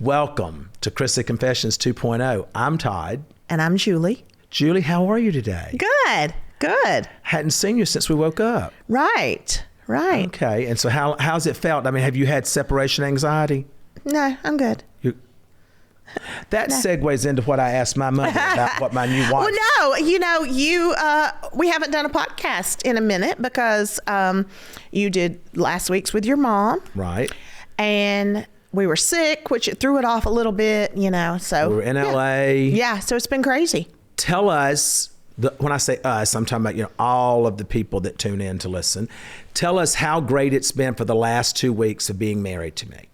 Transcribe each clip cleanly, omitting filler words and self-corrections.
Welcome to Chrisley Confessions 2.0. I'm Todd. And I'm Julie. Julie, how are you today? Good. Hadn't seen you since we woke up. Right. Okay, and so how's it felt? I mean, have you had separation anxiety? No, I'm good. That segues into what I asked my mother about what my new wife. Well, no, we haven't done a podcast in a minute because you did last week's with your mom. Right. And we were sick, which it threw it off a little bit, so. We were in LA. Yeah, so it's been crazy. Tell us, when I say us, I'm talking about, all of the people that tune in to listen. Tell us how great it's been for the last 2 weeks of being married to me.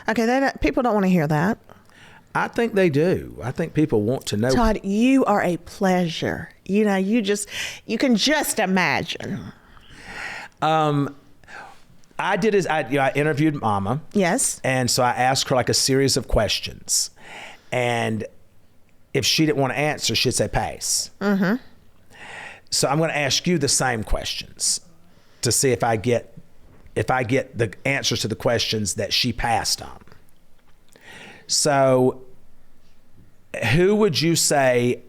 Okay, people don't want to hear that. I think they do. I think people want to know. Todd, you are a pleasure. You can just imagine. I interviewed Mama. Yes. And so I asked her like a series of questions. And if she didn't want to answer, she'd say pass. Mm-hmm. So I'm going to ask you the same questions to see if I get the answers to the questions that she passed on. So who would you say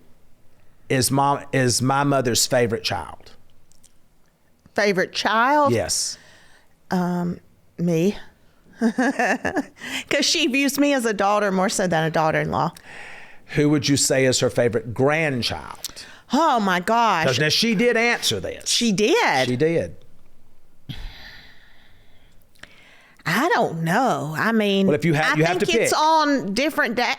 is my mother's favorite child? Favorite child? Yes. Me. Because she views me as a daughter more so than a daughter-in-law. Who would you say is her favorite grandchild? Oh my gosh. Now she did answer this. She did? She did. I don't know. I mean, well, if you have to pick. I think it's on different days.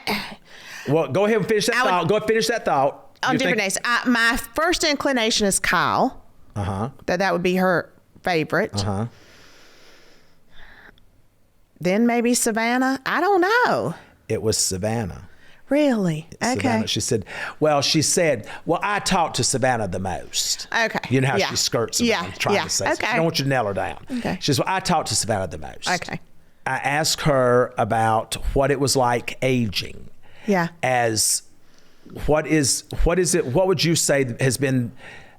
Well, go ahead and finish that thought. Go ahead and finish that thought. On different days. My first inclination is Kyle. Uh-huh. That would be her favorite. Uh-huh. Then maybe Savannah. I don't know. It was Savannah. Really? Savannah. Okay. She said, I talk to Savannah the most. Okay. You know how she skirts around trying to say okay. I don't want you to nail her down. Okay. She says, I talk to Savannah the most. Okay. I asked her about what it was like aging. Yeah. What would you say has been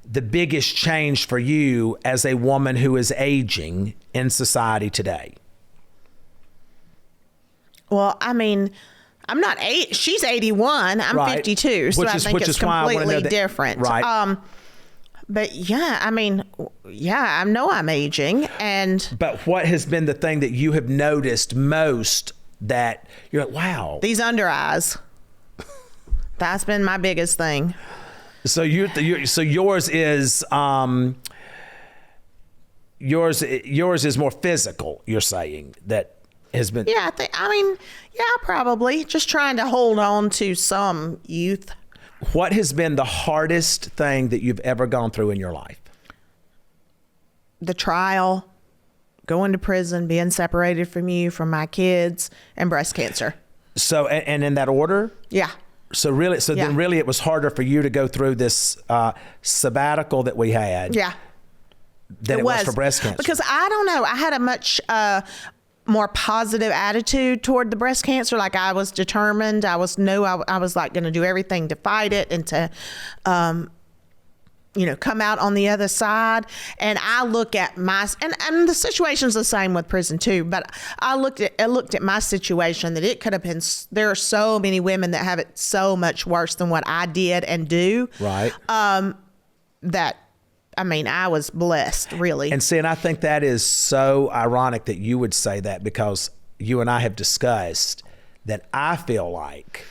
the biggest change for you as a woman who is aging in society today? Well, I mean, I'm not she's 81. I'm 52. So I think it's completely different. Right. But yeah, I mean, I know I'm aging. But what has been the thing that you have noticed most that you're like, wow? These under eyes. That's been my biggest thing. So yours is more physical. You're saying that has been. Yeah, probably just trying to hold on to some youth. What has been the hardest thing that you've ever gone through in your life? The trial, going to prison, being separated from you, from my kids, and breast cancer. So, and in that order? Yeah. Then really it was harder for you to go through this sabbatical that we had. Yeah. Than it was for breast cancer. Because I don't know, I had a much more positive attitude toward the breast cancer. Like I was determined. I was like going to do everything to fight it and to, come out on the other side. And I look at and the situation's the same with prison too, but I looked at my situation that it could have been, there are so many women that have it so much worse than what I did and do. Right. I was blessed, really. And I think that is so ironic that you would say that, because you and I have discussed that I feel like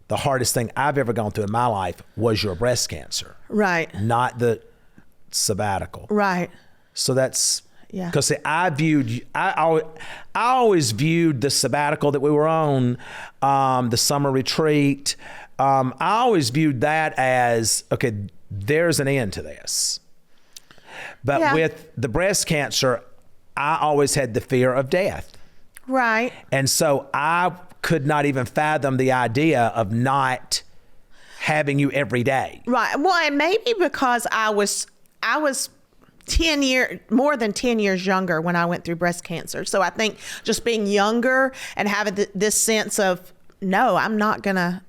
the hardest thing I've ever gone through in my life was your breast cancer. Right. Not the sabbatical. Right. So that's, yeah. Because I always viewed the sabbatical that we were on, the summer retreat. I always viewed that as, okay, there's an end to this. But with the breast cancer, I always had the fear of death. Right. And so I could not even fathom the idea of not having you every day. Right. Well, and maybe because I was 10 years, more than 10 years younger when I went through breast cancer. So I think just being younger and having this sense of, no, I'm going to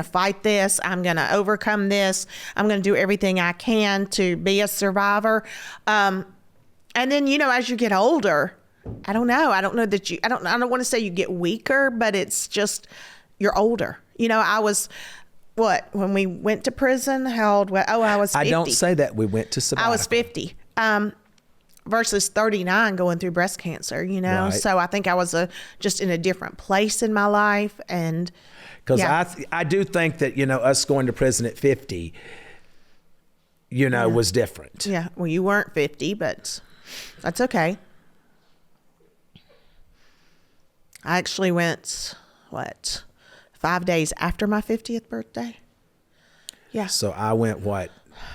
fight this. I'm going to overcome this. I'm going to do everything I can to be a survivor. And then, as you get older, I don't know. I don't know that I don't want to say you get weaker, but it's just, you're older. You know, I was, when we went to prison, how old? I was 50. I don't say that we went to sabbatical. I was 50. Versus 39 going through breast cancer, you know? Right. So I think I was just in a different place in my life. And because I do think that, you know, us going to prison at 50, you know, was different. Yeah. Well, you weren't 50, but that's okay. I actually went, 5 days after my 50th birthday? Yeah. So I went,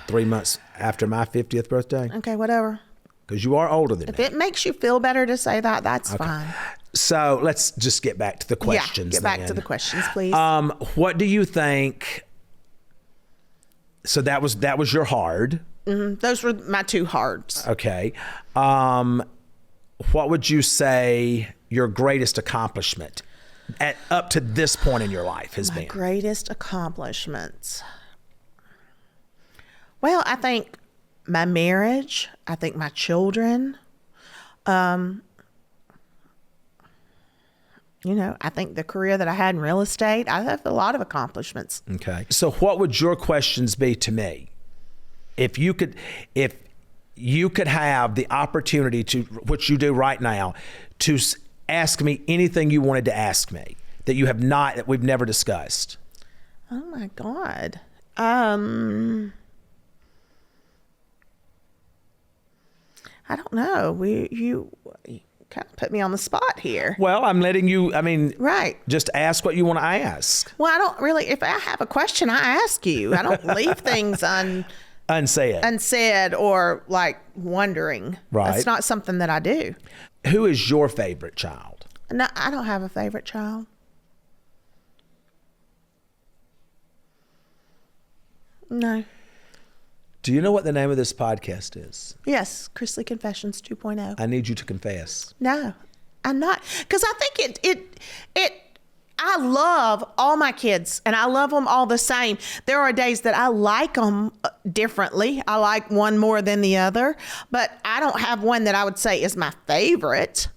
3 months after my 50th birthday? Okay, whatever. Because you are older than me. If it makes you feel better to say that, that's fine. So let's just get back to the questions. Yeah, get back to the questions, please. What do you think? So that was your hard. Mm-hmm. Those were my two hards. Okay. What would you say your greatest accomplishment up to this point in your life has been? My greatest accomplishments. Well, I think my marriage, I think my children, you know, I think the career that I had in real estate, I have a lot of accomplishments. Okay. So what would your questions be to me? If you could have the opportunity to, which you do right now, to ask me anything you wanted to ask me that we've never discussed. Oh my God. I don't know. You kind of put me on the spot here. Well, I'm letting you, right. Just ask what you want to ask. Well, I don't really, if I have a question, I ask you. I don't leave things unsaid or like wondering. Right. That's not something that I do. Who is your favorite child? No, I don't have a favorite child. No. Do you know what the name of this podcast is? Yes, Chrisley Confessions 2.0. I need you to confess. No, I'm not. Because I think I love all my kids and I love them all the same. There are days that I like them differently. I like one more than the other, but I don't have one that I would say is my favorite.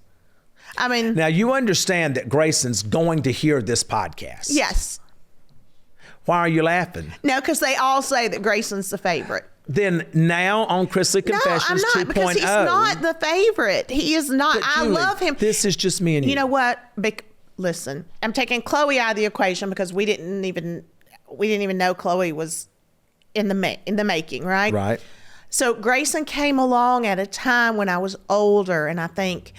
Now you understand that Grayson's going to hear this podcast. Yes. Why are you laughing? No, because they all say that Grayson's the favorite. Then now on Chrisley Confessions 2.0. No, I'm not, because he's not the favorite. He is not. But Julie, I love him. This is just me and you. You know what? Listen, I'm taking Chloe out of the equation because we didn't even know Chloe was in the making, right? Right. So Grayson came along at a time when I was older, and I think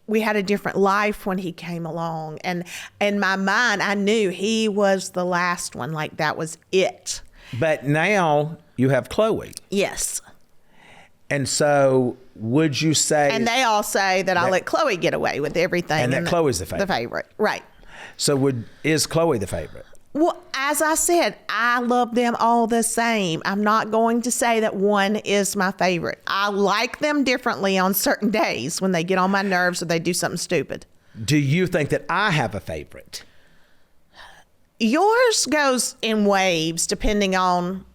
we had a different life when he came along, and in my mind, I knew he was the last one. Like that was it. But now you have Chloe. Yes. And so would you say... And they all say that I'll let Chloe get away with everything. And that Chloe's the favorite. The favorite, right. So is Chloe the favorite? Well, as I said, I love them all the same. I'm not going to say that one is my favorite. I like them differently on certain days when they get on my nerves or they do something stupid. Do you think that I have a favorite? Yours goes in waves depending on...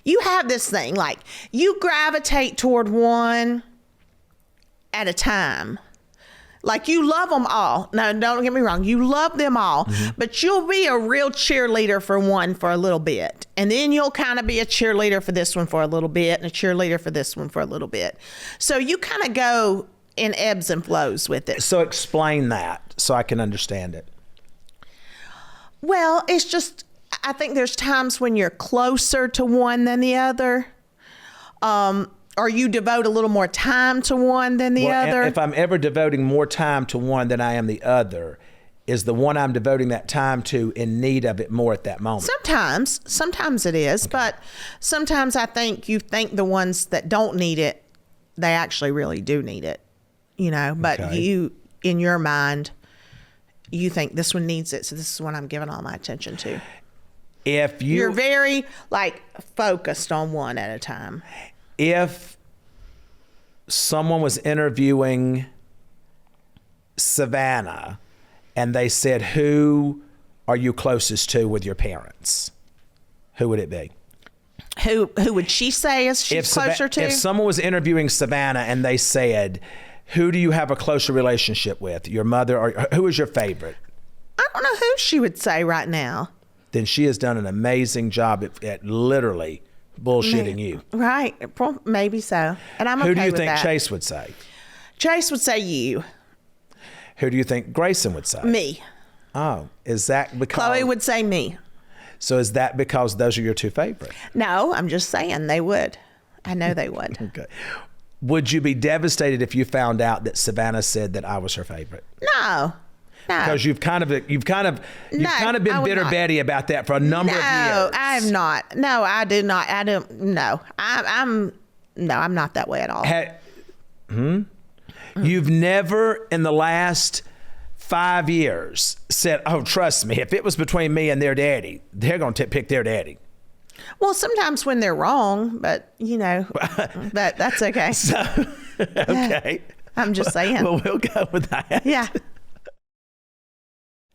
You have this thing, like you gravitate toward one at a time. Like you love them all. No, don't get me wrong. You love them all, but you'll be a real cheerleader for one for a little bit. And then you'll kind of be a cheerleader for this one for a little bit and a cheerleader for this one for a little bit. So you kind of go in ebbs and flows with it. So explain that so I can understand it. Well, it's just, I think there's times when you're closer to one than the other. Or you devote a little more time to one than the other. If I'm ever devoting more time to one than I am the other, is the one I'm devoting that time to in need of it more at that moment? Sometimes it is, okay. But sometimes I think you think the ones that don't need it, they actually really do need it, you know, but okay. You, in your mind, you think this one needs it. So this is what I'm giving all my attention to. You're very focused on one at a time. If someone was interviewing Savannah and they said, who are you closest to with your parents? Who would it be? Who would she say is she's closer to? If someone was interviewing Savannah and they said, Who do you have a closer relationship with? Your mother, or who is your favorite? I don't know who she would say right now. Then she has done an amazing job at literally bullshitting you. Right. Well, maybe so. And I'm okay Who do you with think that. Chase would say? Chase would say you. Who do you think Grayson would say? Me. Oh, is that because... Chloe would say me. So is that because those are your two favorites? No, I'm just saying they would. I know they would. Okay. Would you be devastated if you found out that Savannah said that I was her favorite? No. Because you've kind of been bitter not. Betty about that for a number of years. No, I am not. No, I do not. I don't. No, I'm not that way at all. You've never in the last 5 years said, "Oh, trust me, if it was between me and their daddy, they're going to pick their daddy." Well, sometimes when they're wrong, but but that's okay. So, okay. I'm just saying. Well, we'll go with that. Yeah.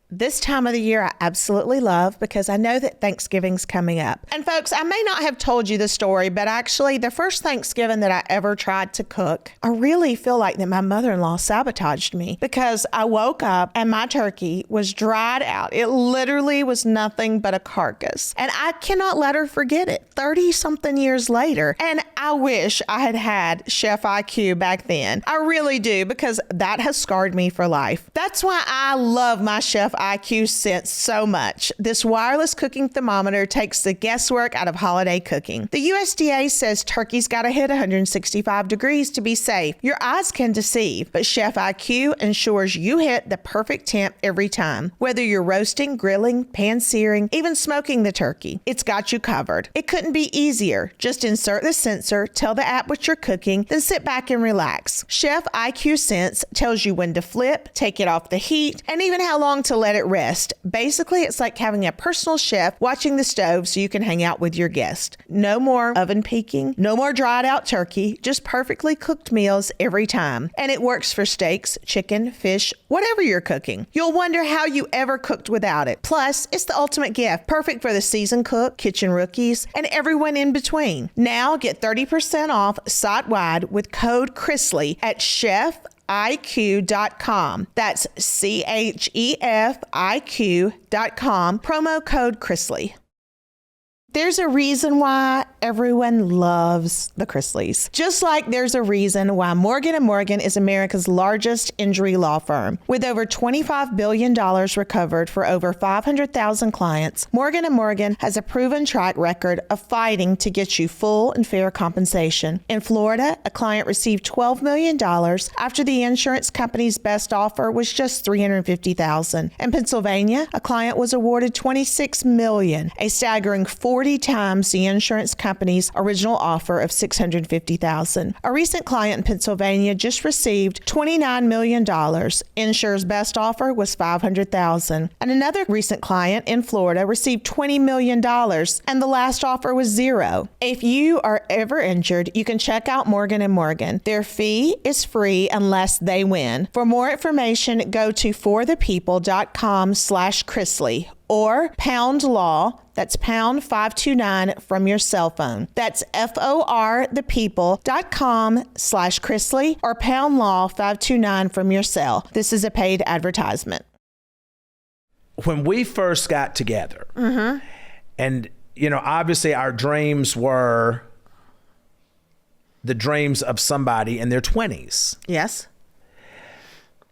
This time of the year I absolutely love because I know that Thanksgiving's coming up. And folks, I may not have told you the story, but actually the first Thanksgiving that I ever tried to cook, I really feel like that my mother-in-law sabotaged me because I woke up and my turkey was dried out. It literally was nothing but a carcass. And I cannot let her forget it 30 something years later. And I wish I had had Chef IQ back then. I really do, because that has scarred me for life. That's why I love my Chef IQ Sense so much. This wireless cooking thermometer takes the guesswork out of holiday cooking. The USDA says turkey's got to hit 165 degrees to be safe. Your eyes can deceive, but Chef IQ ensures you hit the perfect temp every time. Whether you're roasting, grilling, pan-searing, even smoking the turkey, it's got you covered. It couldn't be easier. Just insert the sensor, tell the app what you're cooking, then sit back and relax. Chef IQ Sense tells you when to flip, take it off the heat, and even how long to let it rest. Basically, it's like having a personal chef watching the stove so you can hang out with your guest. No more oven peeking, no more dried out turkey, just perfectly cooked meals every time. And it works for steaks, chicken, fish, whatever you're cooking. You'll wonder how you ever cooked without it. Plus, it's the ultimate gift, perfect for the seasoned cook, kitchen rookies, and everyone in between. Now get 30% off site-wide with code Chrisley at chefiq.com. That's CHEFIQ.com. Promo code Chrisley. There's a reason why everyone loves the Chrisleys. Just like there's a reason why Morgan & Morgan is America's largest injury law firm. With over $25 billion recovered for over 500,000 clients, Morgan & Morgan has a proven track record of fighting to get you full and fair compensation. In Florida, a client received $12 million after the insurance company's best offer was just $350,000. In Pennsylvania, a client was awarded $26 million, a staggering 40 times the insurance company's original offer of $650,000. A recent client in Pennsylvania just received $29 million. Insurer's best offer was $500,000. And another recent client in Florida received $20 million, and the last offer was $0. If you are ever injured, you can check out Morgan & Morgan. Their fee is free unless they win. For more information, go to forthepeople.com/Chrisley or pound law. That's pound 529 from your cell phone. That's forthepeople.com/Chrisley or pound law 529 from your cell. This is a paid advertisement. When we first got together, and obviously our dreams were the dreams of somebody in their 20s. Yes.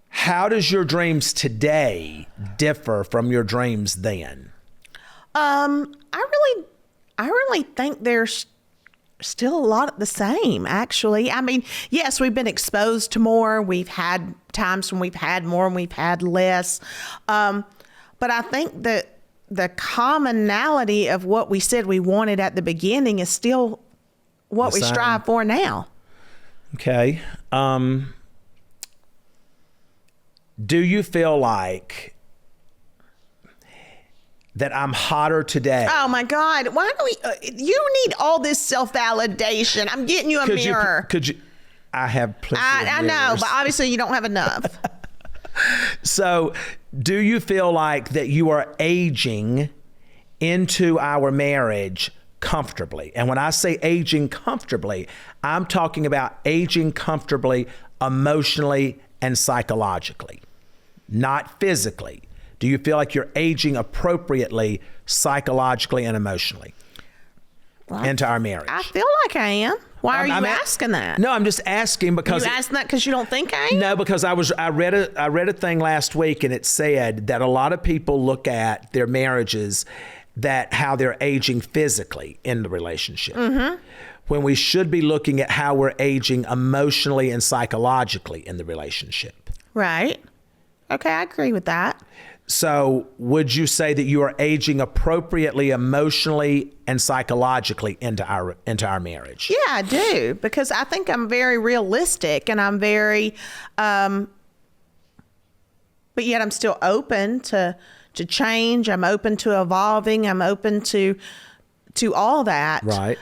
How does your dreams today differ from your dreams then? I really think there's still a lot of the same, actually. I mean, yes, we've been exposed to more. We've had times when we've had more and we've had less. But I think that the commonality of what we said we wanted at the beginning is still what we strive for now. Okay. Do you feel like that I'm hotter today? Oh my God. Why do we, you need all this self-validation. I'm getting you a mirror. Could you, I have plenty of I know, mirrors. but obviously you don't have enough. So do you feel like that you are aging into our marriage comfortably? And when I say aging comfortably, I'm talking about aging comfortably emotionally and psychologically, not physically? Do you feel like you're aging appropriately psychologically and emotionally into our marriage? I feel like I am. Why are you asking that? No, I'm just asking because you asking that because you don't think I am? No, because I read a thing last week, and it said that a lot of people look at their marriages that how they're aging physically in the relationship, when we should be looking at how we're aging emotionally and psychologically in the relationship. Right. Okay, I agree with that. So would you say that you are aging appropriately emotionally and psychologically into our marriage? Yeah, I do, because I think I'm very realistic, and I'm very, but yet I'm still open to change. I'm open to evolving. I'm open to all that. Right.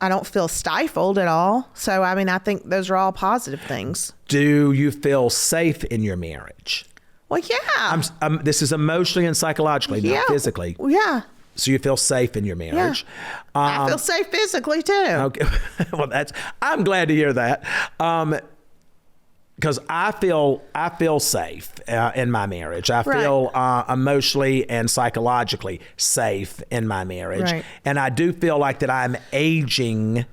I don't feel stifled at all. So, I mean, I think those are all positive things. Do you feel safe in your marriage? Well, yeah. This is emotionally and psychologically, not physically. Yeah. So you feel safe in your marriage. Yeah. I feel safe physically too. Okay. Well, I'm glad to hear that. Because I feel safe in my marriage. I feel emotionally and psychologically safe in my marriage. Right. And I do feel like that I'm aging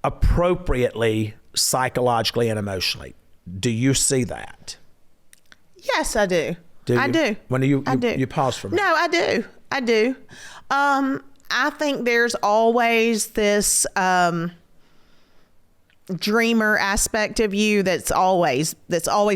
appropriately psychologically and emotionally. Do you see that? Yes, I do. I do. When you pause for a minute. No, I do. I think there's always this dreamer aspect of you that's always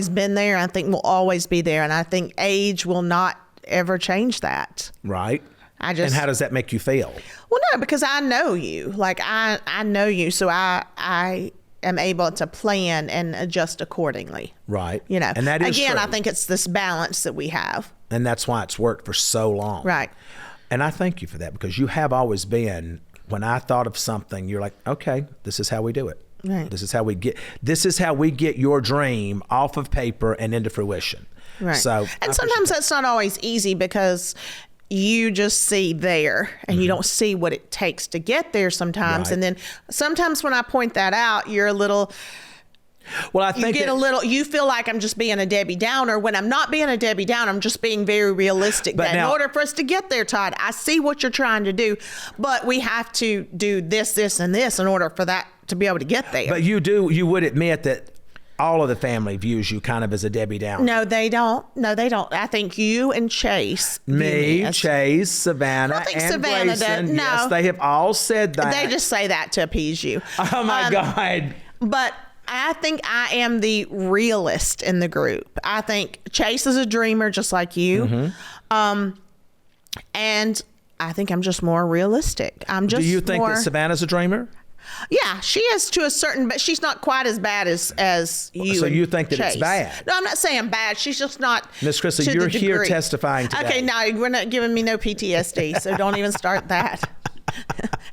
been there. I think will always be there, and I think age will not ever change that. Right. And how does that make you feel? Well, no, because I know you. Like I know you, so I am able to plan and adjust accordingly. Right. You know. And that is again, true. I think it's this balance that we have. And that's why it's worked for so long. Right. And I thank you for that, because you have always been, when I thought of something, you're like, okay, this is how we do it. Right. This is how we get your dream off of paper and into fruition. Right. So, and sometimes that's not always easy, because you just see there and you don't see what it takes to get there sometimes. Right. And then sometimes when I point that out, you're a little, well, I think you feel like I'm just being a Debbie Downer, when I'm not being a Debbie Downer. I'm just being very realistic. But in order for us to get there, Todd, I see what you're trying to do, but we have to do this, this, and this in order for that to be able to get there. But you would admit that all of the family views you kind of as a Debbie Downer. No, they don't. I think you and Chase. Chase, Savannah, I think and Savannah Grayson. does. No. Yes, they have all said that. They just say that to appease you. Oh my God. But I think I am the realist in the group. I think Chase is a dreamer just like you. And I think I'm just more realistic. Do you think that Savannah's a dreamer? Yeah, she is to a certain, but she's not quite as bad as you. So you think that Chase. it's bad? No, I'm not saying bad. She's just not. Miss Chrisley, you're here testifying today. Okay, no, we're not giving me no PTSD, so don't even start that.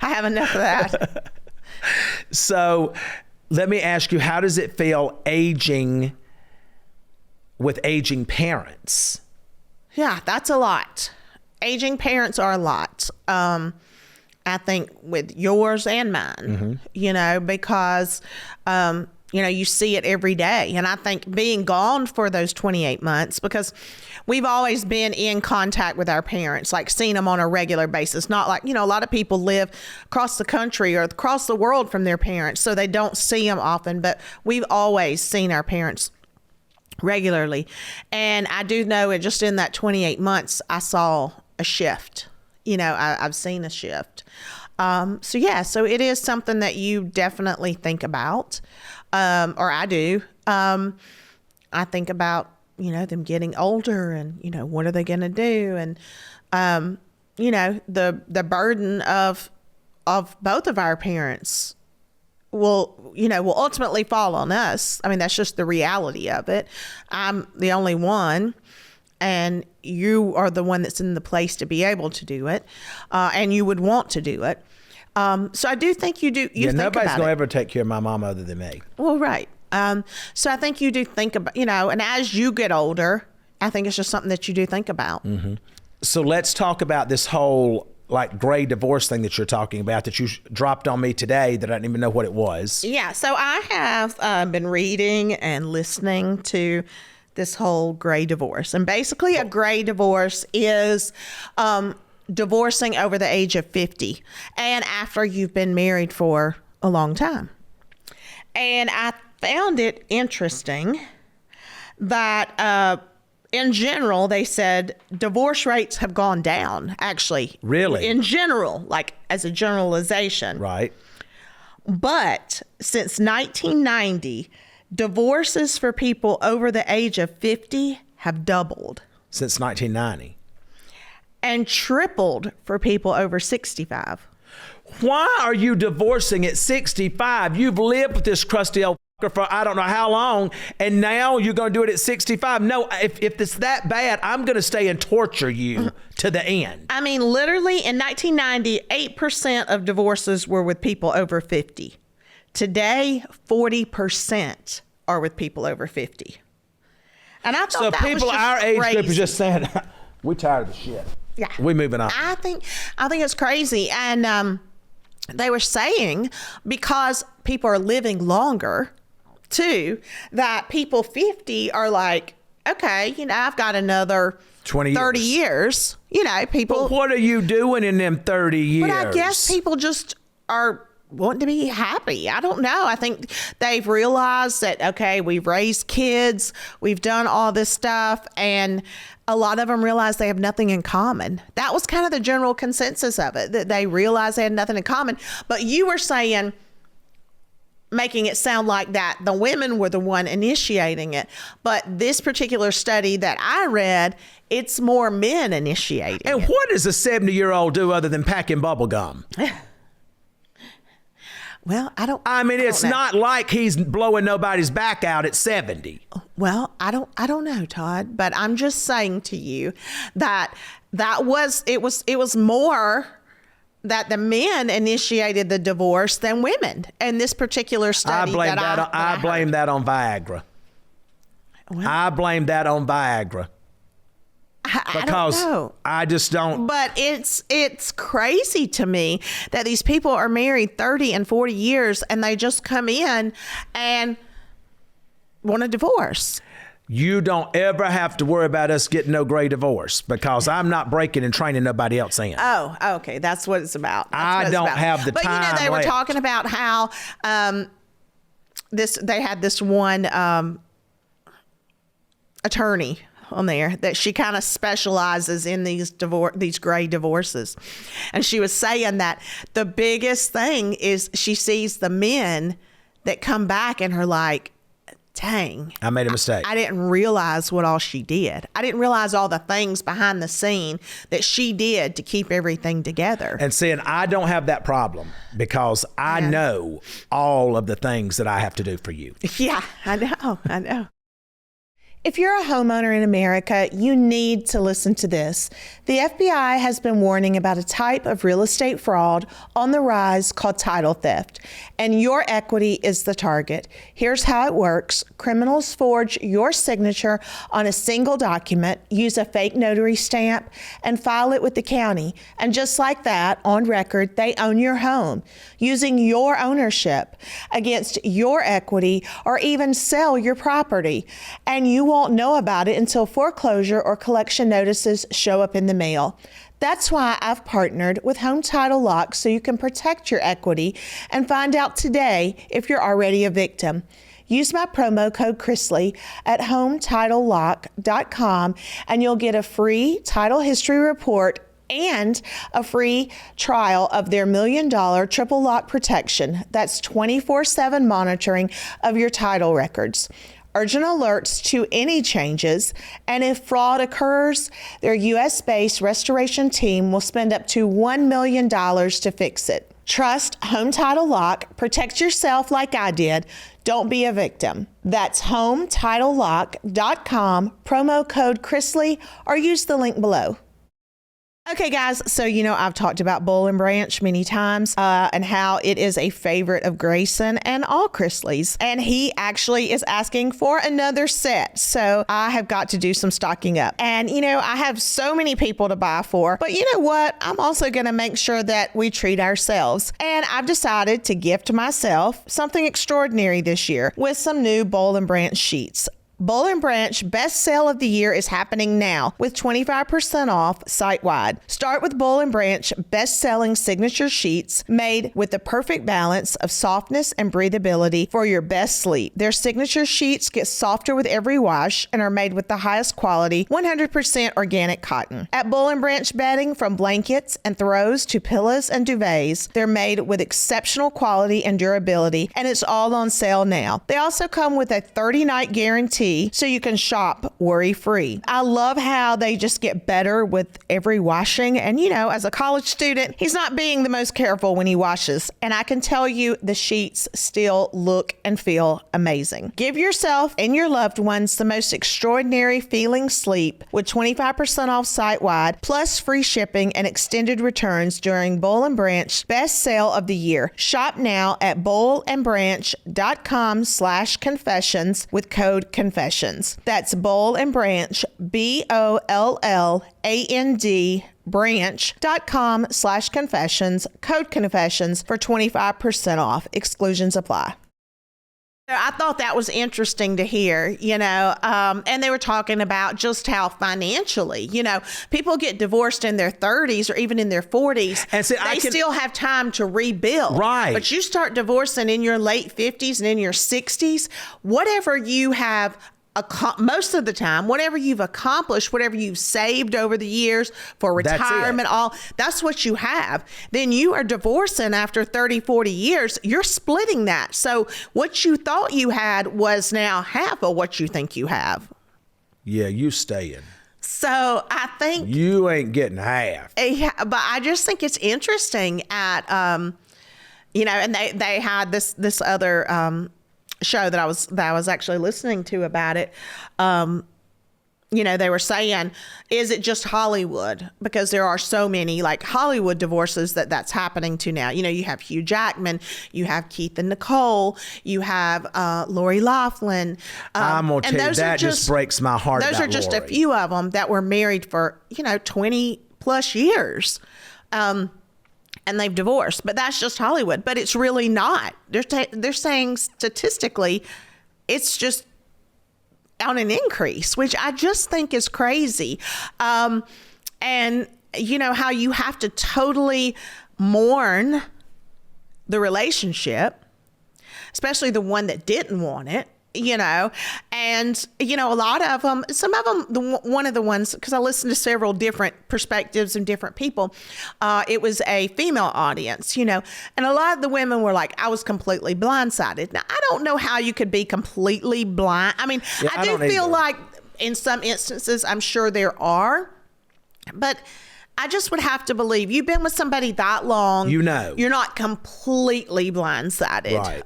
I have enough of that. So let me ask you, how does it feel aging with aging parents? Yeah, that's a lot. Aging parents are a lot. I think with yours and mine, because, you see it every day. And I think being gone for those 28 months, because we've always been in contact with our parents, like seeing them on a regular basis. Not like, a lot of people live across the country or across the world from their parents, so they don't see them often. But we've always seen our parents regularly. And I do know it just in that 28 months, I saw a shift. I've seen a shift. So it is something that you definitely think about, or I do. I think about, them getting older and, what are they going to do? And, the burden of both of our parents will ultimately fall on us. I mean, that's just the reality of it. I'm the only one, and you are the one that's in the place to be able to do it, and you would want to do it. So I do think you do. You think nobody's about going to it. ever take care of my mom other than me. Well, right. So I think you do think about, and as you get older, I think it's just something that you do think about. Mm-hmm. So let's talk about this whole like gray divorce thing that you're talking about that you dropped on me today that I didn't even know what it was. Yeah, so I have been reading and listening to this whole gray divorce. And basically a gray divorce is divorcing over the age of 50 and after you've been married for a long time. And I found it interesting that in general, they said divorce rates have gone down, actually. Really? In general, like as a generalization. Right. But since 1990, divorces for people over the age of 50 have doubled. Since 1990. And tripled for people over 65. Why are you divorcing at 65? You've lived with this crusty old for I don't know how long, and now you're going to do it at 65. No, if it's that bad, I'm going to stay and torture you to the end. I mean, literally in 1990, 8% of divorces were with people over 50. Today, 40% are with people over 50. And I thought so that people was just our age crazy. group are just saying, we're tired of the shit. Yeah. We're moving on. I think it's crazy. And they were saying because people are living longer, too, that people 50 are like, okay, I've got another 30 years. People. But what are you doing in them 30 years? But I guess people just are wanting to be happy. I don't know. I think they've realized that, okay, we've raised kids, we've done all this stuff, and a lot of them realize they have nothing in common. That was kind of the general consensus of it, that they realized they had nothing in common. But you were saying, making it sound like that the women were the one initiating it. But this particular study that I read, it's more men initiating and it. what does a 70-year-old do other than packing bubble gum? Well, it's not like he's blowing nobody's back out at 70. Well, I don't know, Todd, but I'm just saying to you that it was more that the men initiated the divorce than women in this particular study. I blame that on Viagra. Well, I blame that on Viagra. I don't know. I just don't. But it's crazy to me that these people are married 30 and 40 years and they just come in and want a divorce. You don't ever have to worry about us getting no gray divorce because I'm not breaking and training nobody else in. Oh, okay. That's what it's about. I don't have the time. But they were left. talking about how they had this one attorney on there that she kind of specializes in these gray divorces. And she was saying that the biggest thing is she sees the men that come back and are like, dang, I made a mistake. I didn't realize what all she did. I didn't realize all the things behind the scene that she did to keep everything together. And saying I don't have that problem because I know all of the things that I have to do for you. Yeah, I know. If you're a homeowner in America, you need to listen to this. The FBI has been warning about a type of real estate fraud on the rise called title theft, and your equity is the target. Here's how it works. Criminals forge your signature on a single document, use a fake notary stamp, and file it with the county. And just like that, on record, they own your home, using your ownership against your equity or even sell your property. And you won't know about it until foreclosure or collection notices show up in the mail. That's why I've partnered with Home Title Lock so you can protect your equity and find out today if you're already a victim. Use my promo code Chrisley at HomeTitleLock.com and you'll get a free title history report and a free trial of their $1 million triple lock protection. That's 24/7 monitoring of your title records. Urgent alerts to any changes, and if fraud occurs, their U.S.-based restoration team will spend up to $1 million to fix it. Trust Home Title Lock. Protect yourself like I did. Don't be a victim. That's HomeTitleLock.com, promo code Chrisley, or use the link below. Okay, guys, so I've talked about Bull and Branch many times and how it is a favorite of Grayson and all Chrisleys. And he actually is asking for another set. So I have got to do some stocking up. And, I have so many people to buy for. But you know what? I'm also going to make sure that we treat ourselves. And I've decided to gift myself something extraordinary this year with some new Bull and Branch sheets. Bull and Branch best sale of the year is happening now with 25% off site-wide. Start with Bull and Branch best-selling signature sheets made with the perfect balance of softness and breathability for your best sleep. Their signature sheets get softer with every wash and are made with the highest quality 100% organic cotton. At Bull and Branch bedding, from blankets and throws to pillows and duvets, they're made with exceptional quality and durability, and it's all on sale now. They also come with a 30-night guarantee, so you can shop worry-free. I love how they just get better with every washing. And, as a college student, he's not being the most careful when he washes. And I can tell you the sheets still look and feel amazing. Give yourself and your loved ones the most extraordinary feeling sleep with 25% off site-wide, plus free shipping and extended returns during Bull and Branch best sale of the year. Shop now at bullandbranch.com/confessions with code confessions. That's Bull and Branch, BOLLAND branch.com/confessions, code confessions for 25% off. Exclusions apply. I thought that was interesting to hear, and they were talking about just how financially, people get divorced in their 30s or even in their 40s. And so they still have time to rebuild. Right. But you start divorcing in your late 50s and in your 60s, whatever you have most of the time, whatever you've accomplished, whatever you've saved over the years for retirement, that's what you have. Then you are divorcing after 30, 40 years. You're splitting that. So what you thought you had was now half of what you think you have. Yeah, you staying. So I think you ain't getting half. But I just think it's interesting at, and they had this other, show that I was actually listening to about it. They were saying, is it just Hollywood? Because there are so many like Hollywood divorces that's happening to now. You have Hugh Jackman, you have Keith and Nicole, you have Lori Loughlin. I'm gonna tell you, that just breaks my heart. Those are just a few of them that were married for 20 plus years. And they've divorced, but that's just Hollywood. But it's really not. They're saying statistically, it's just on an increase, which I just think is crazy. And how you have to totally mourn the relationship, especially the one that didn't want it. And a lot of them, some of them, one of the ones, because I listened to several different perspectives and different people, it was a female audience, and a lot of the women were like, I was completely blindsided. Now, I don't know how you could be completely blind. I mean, yeah, I do feel like in some instances, I'm sure there are, but I just would have to believe you've been with somebody that long, you're not completely blindsided. Right.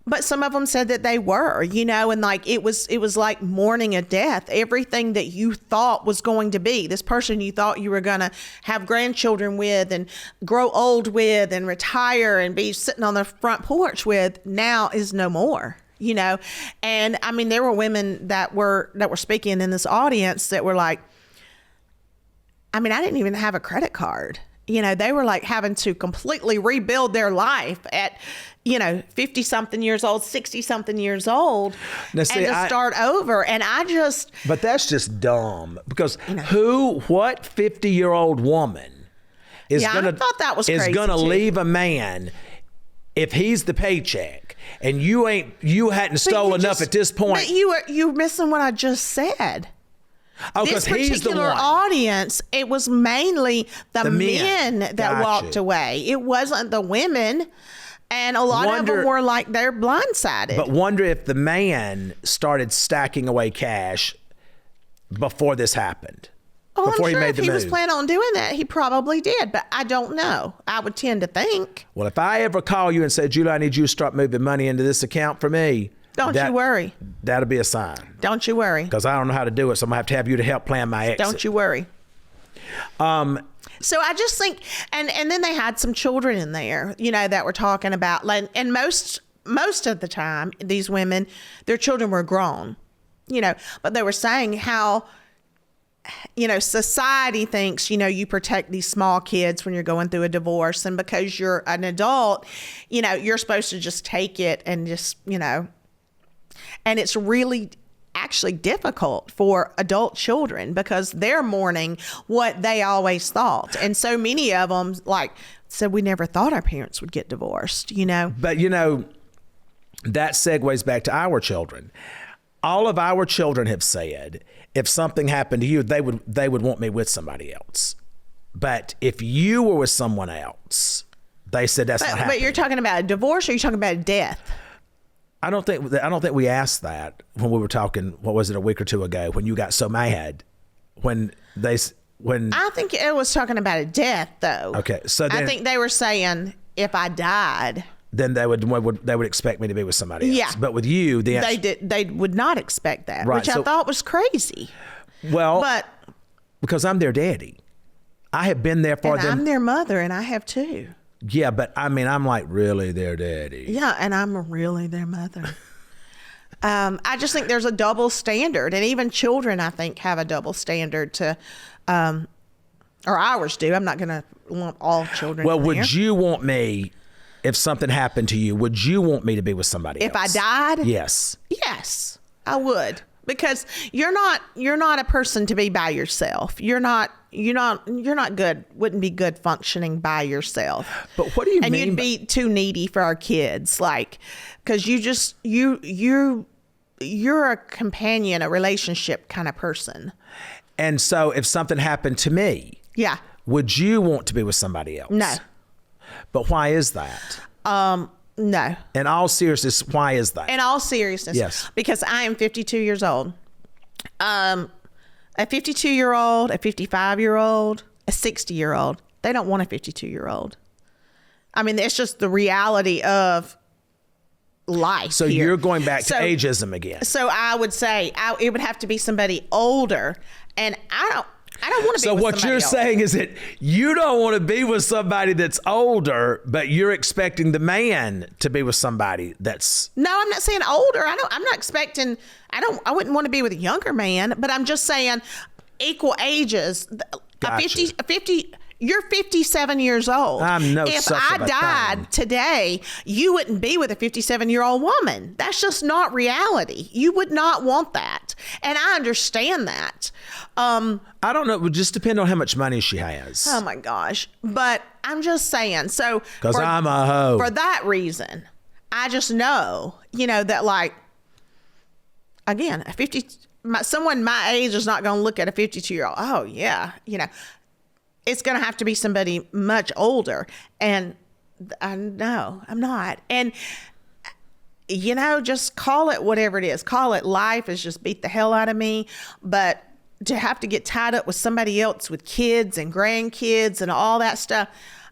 But some of them said that they were, and like it was like mourning a death. Everything that you thought was going to be, this person you thought you were going to have grandchildren with and grow old with and retire and be sitting on the front porch with, now is no more. And I mean, there were women that were speaking in this audience that were like, I mean, I didn't even have a credit card. They were like having to completely rebuild their life at, 50 something years old, 60 something years old, now, see, and to start over. And but that's just dumb, because what 50-year-old woman is I thought that was crazy going to leave a man if he's the paycheck and you hadn't stolen enough at this point? But you're missing what I just said. Oh, because he's the one. This particular audience, it was mainly the men that walked away. It wasn't the women. And a lot of them were like, they're blindsided. But wonder if the man started stacking away cash before this happened. Well, before I'm sure he made the move. If he was planning on doing that, he probably did. But I don't know. I would tend to think. Well, if I ever call you and say, Julie, I need you to start moving money into this account for me. Don't you worry. That'll be a sign. Don't you worry. Because I don't know how to do it, so I'm going to have you to help plan my exit. Don't you worry. So I just think, and then they had some children in there, that were talking about, like, and most of the time, these women, their children were grown, but they were saying how, society thinks, you protect these small kids when you're going through a divorce, and because you're an adult, you're supposed to just take it and just, and it's really actually difficult for adult children because they're mourning what they always thought. And so many of them said, we never thought our parents would get divorced, But, that segues back to our children. All of our children have said, if something happened to you, they would want me with somebody else. But if you were with someone else, they said that's not happening. But you're talking about a divorce, or you're talking about a death? I don't think we asked that when we were talking. What was it, a week or two ago, when you got so mad when I think it was talking about a death, though. Okay, so then, I think they were saying if I died, then they would expect me to be with somebody else. Yeah, but with you, they would not expect that, right, which I thought was crazy. Well, but because I'm their daddy, I have been there for them. I'm their mother, and I have too. Yeah, but I mean, I'm like really their daddy. Yeah, and I'm really their mother. I just think there's a double standard, and even children, I think, have a double standard to, or ours do. I'm not going to lump all children. Well, in would there. you want me, if something happened to you, would you want me to be with somebody else? If I died? Yes. Yes, I would. Because you're not a person to be by yourself. You're not good. Wouldn't be good functioning by yourself. But what do you mean? And you'd be too needy for our kids, because you're a companion, a relationship kind of person. And so, if something happened to me, yeah, would you want to be with somebody else? No. But why is that? No. In all seriousness, why is that? In all seriousness, yes. Because I am 52 years old. A 52-year-old, a 55-year-old, a 60-year-old, they don't want a 52-year-old. I mean, it's just the reality of life. So here. You're going back to ageism again. So I would say it would have to be somebody older, and I don't want to be so with what somebody you're else. saying is that you don't want to be with somebody that's older, but you're expecting the man to be with somebody that's... No, I'm not saying older. I'm not expecting... I wouldn't want to be with a younger man, but I'm just saying equal ages. Gotcha. 50 you're 57 years old. I'm no If such I of a died thing. today, you wouldn't be with a 57-year-old woman. That's just not reality. You would not want that. And I understand that. I don't know. It would just depend on how much money she has. Oh my gosh. But I'm just saying. So because I'm a hoe. For that reason, I just know, that again, someone my age is not going to look at a 52-year-old. Oh yeah. It's going to have to be somebody much older. And no, I'm not. And, just call it whatever it is. Call it life. It's just beat the hell out of me. But to have to get tied up with somebody else with kids and grandkids and all that stuff,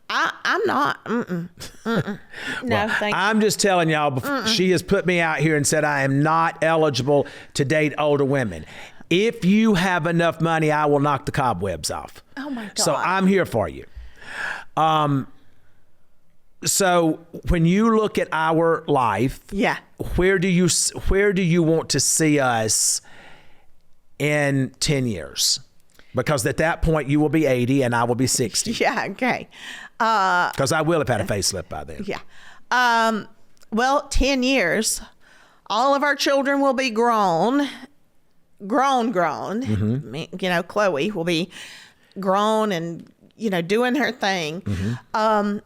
I'm not. No, thank you. I'm just telling y'all, she has put me out here and said I am not eligible to date older women. If you have enough money, I will knock the cobwebs off. Oh my God. So I'm here for you. So when you look at our life, yeah, where do you want to see us in 10 years? Because at that point you will be 80 and I will be 60. Yeah, okay. Because I will have had a facelift by then. Yeah. Well, 10 years, all of our children will be grown. Mm-hmm. Chloe will be grown and, doing her thing. Mm-hmm.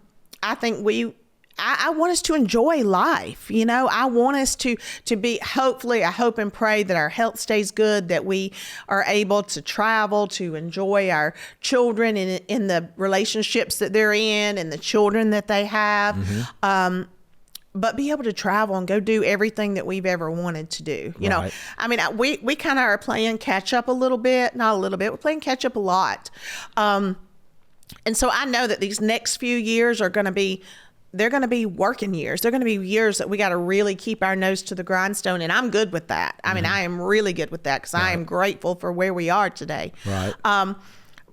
I think I want us to enjoy life. I want us to be, hopefully, I hope and pray that our health stays good, that we are able to travel, to enjoy our children in the relationships that they're in and the children that they have. Mm-hmm. But be able to travel and go do everything that we've ever wanted to do. Right. I mean, we kind of are playing catch up a little bit, not a little bit. We're playing catch up a lot. And so I know that these next few years they're going to be working years. They're going to be years that we got to really keep our nose to the grindstone. And I'm good with that. I mean, I am really good with that because I am grateful for where we are today. Right.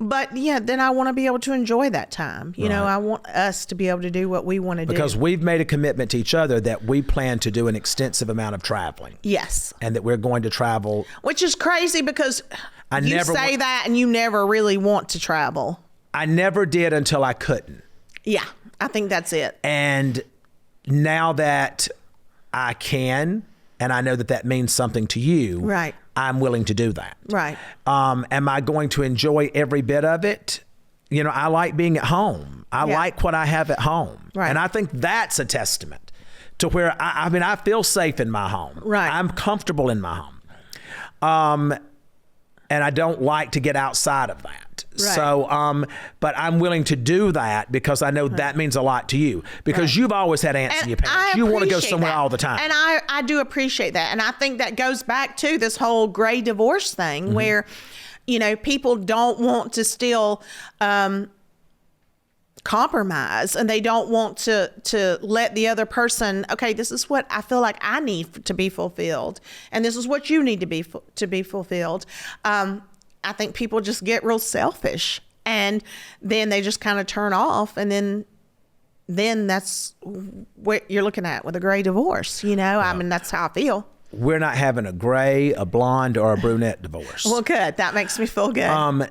But yeah, then I want to be able to enjoy that time. You know, I want us to be able to do what we want to do. Because we've made a commitment to each other that we plan to do an extensive amount of traveling. Yes. And that we're going to travel. Which is crazy because you say that and you never really want to travel. I never did until I couldn't. Yeah, I think that's it. And now that I can, and I know that that means something to you. Right. I'm willing to do that. Right. Am I going to enjoy every bit of it? You know, I like being at home. I like what I have at home. Right. And I think that's a testament to where, I feel safe in my home. Right. I'm comfortable in my home. And I don't like to get outside of that. Right. So, but I'm willing to do that because I know that means a lot to you. Because you've always had aunts in your parents. You want to go somewhere all the time. And I do appreciate that. And I think that goes back to this whole gray divorce thing where, you know, people don't want to still compromise, and they don't want to let the other person, okay, this is what I feel like I need to be fulfilled, and this is what you need to be fulfilled. I think people just get real selfish, and then they just kind of turn off, and then that's what you're looking at with a gray divorce. You know, I mean, that's how I feel. We're not having a gray, a blonde, or a brunette divorce. Well, good. That makes me feel good.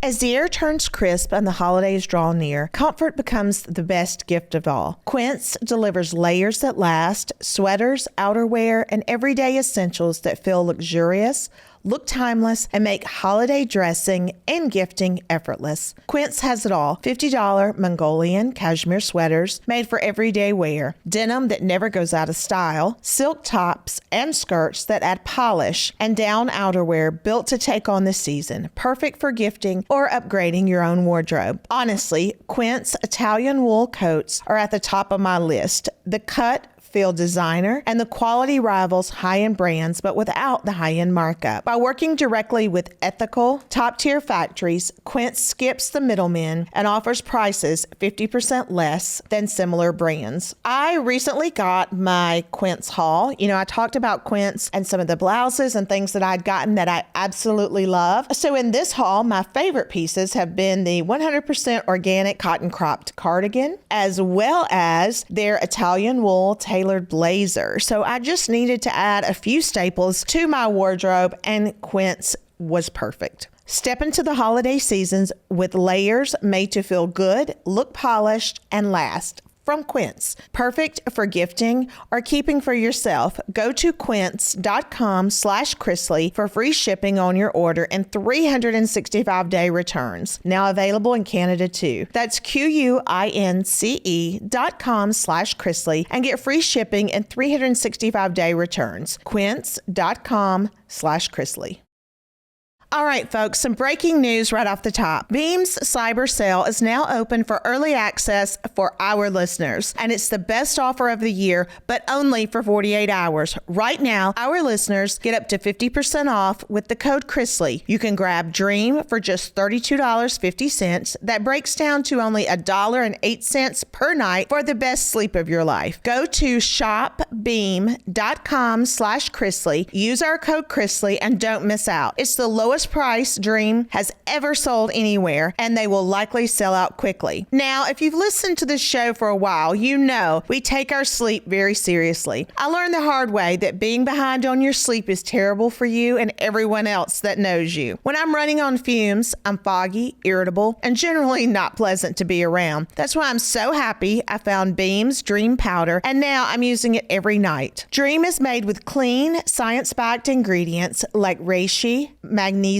As the air turns crisp and the holidays draw near, comfort becomes the best gift of all. Quince delivers layers that last, sweaters, outerwear, and everyday essentials that feel luxurious, look timeless, and make holiday dressing and gifting effortless. Quince has it all. $50 Mongolian cashmere sweaters made for everyday wear, denim that never goes out of style, silk tops and skirts that add polish, and down outerwear built to take on the season, perfect for gifting or upgrading your own wardrobe. Honestly, Quince Italian wool coats are at the top of my list. The cut, feel designer, and the quality rivals high-end brands, but without the high-end markup. By working directly with ethical, top-tier factories, Quince skips the middlemen and offers prices 50% less than similar brands. I recently got my Quince haul. You know, I talked about Quince and some of the blouses and things that I'd gotten that I absolutely love. So in this haul, my favorite pieces have been the 100% organic cotton cropped cardigan, as well as their Italian wool tailored blazer. So I just needed to add a few staples to my wardrobe, and Quince was perfect. Step into the holiday seasons with layers made to feel good, look polished, and last. From Quince. Perfect for gifting or keeping for yourself. Go to quince.com/Chrisley for free shipping on your order and 365-day returns. Now available in Canada too. That's QUINCE.com/Chrisley and get free shipping and 365-day returns. Quince.com/Chrisley. All right, folks, some breaking news right off the top. Beam's cyber sale is now open for early access for our listeners, and it's the best offer of the year, but only for 48 hours. Right now, our listeners get up to 50% off with the code Chrisley. You can grab Dream for just $32.50. That breaks down to only $1.08 per night for the best sleep of your life. Go to shopbeam.com/Chrisley. Use our code Chrisley and don't miss out. It's the lowest price Dream has ever sold anywhere, and they will likely sell out quickly. Now, if you've listened to this show for a while, you know we take our sleep very seriously. I learned the hard way that being behind on your sleep is terrible for you and everyone else that knows you. When I'm running on fumes, I'm foggy, irritable, and generally not pleasant to be around. That's why I'm so happy I found Beam's Dream Powder, and now I'm using it every night. Dream is made with clean, science-backed ingredients like reishi, magnesium,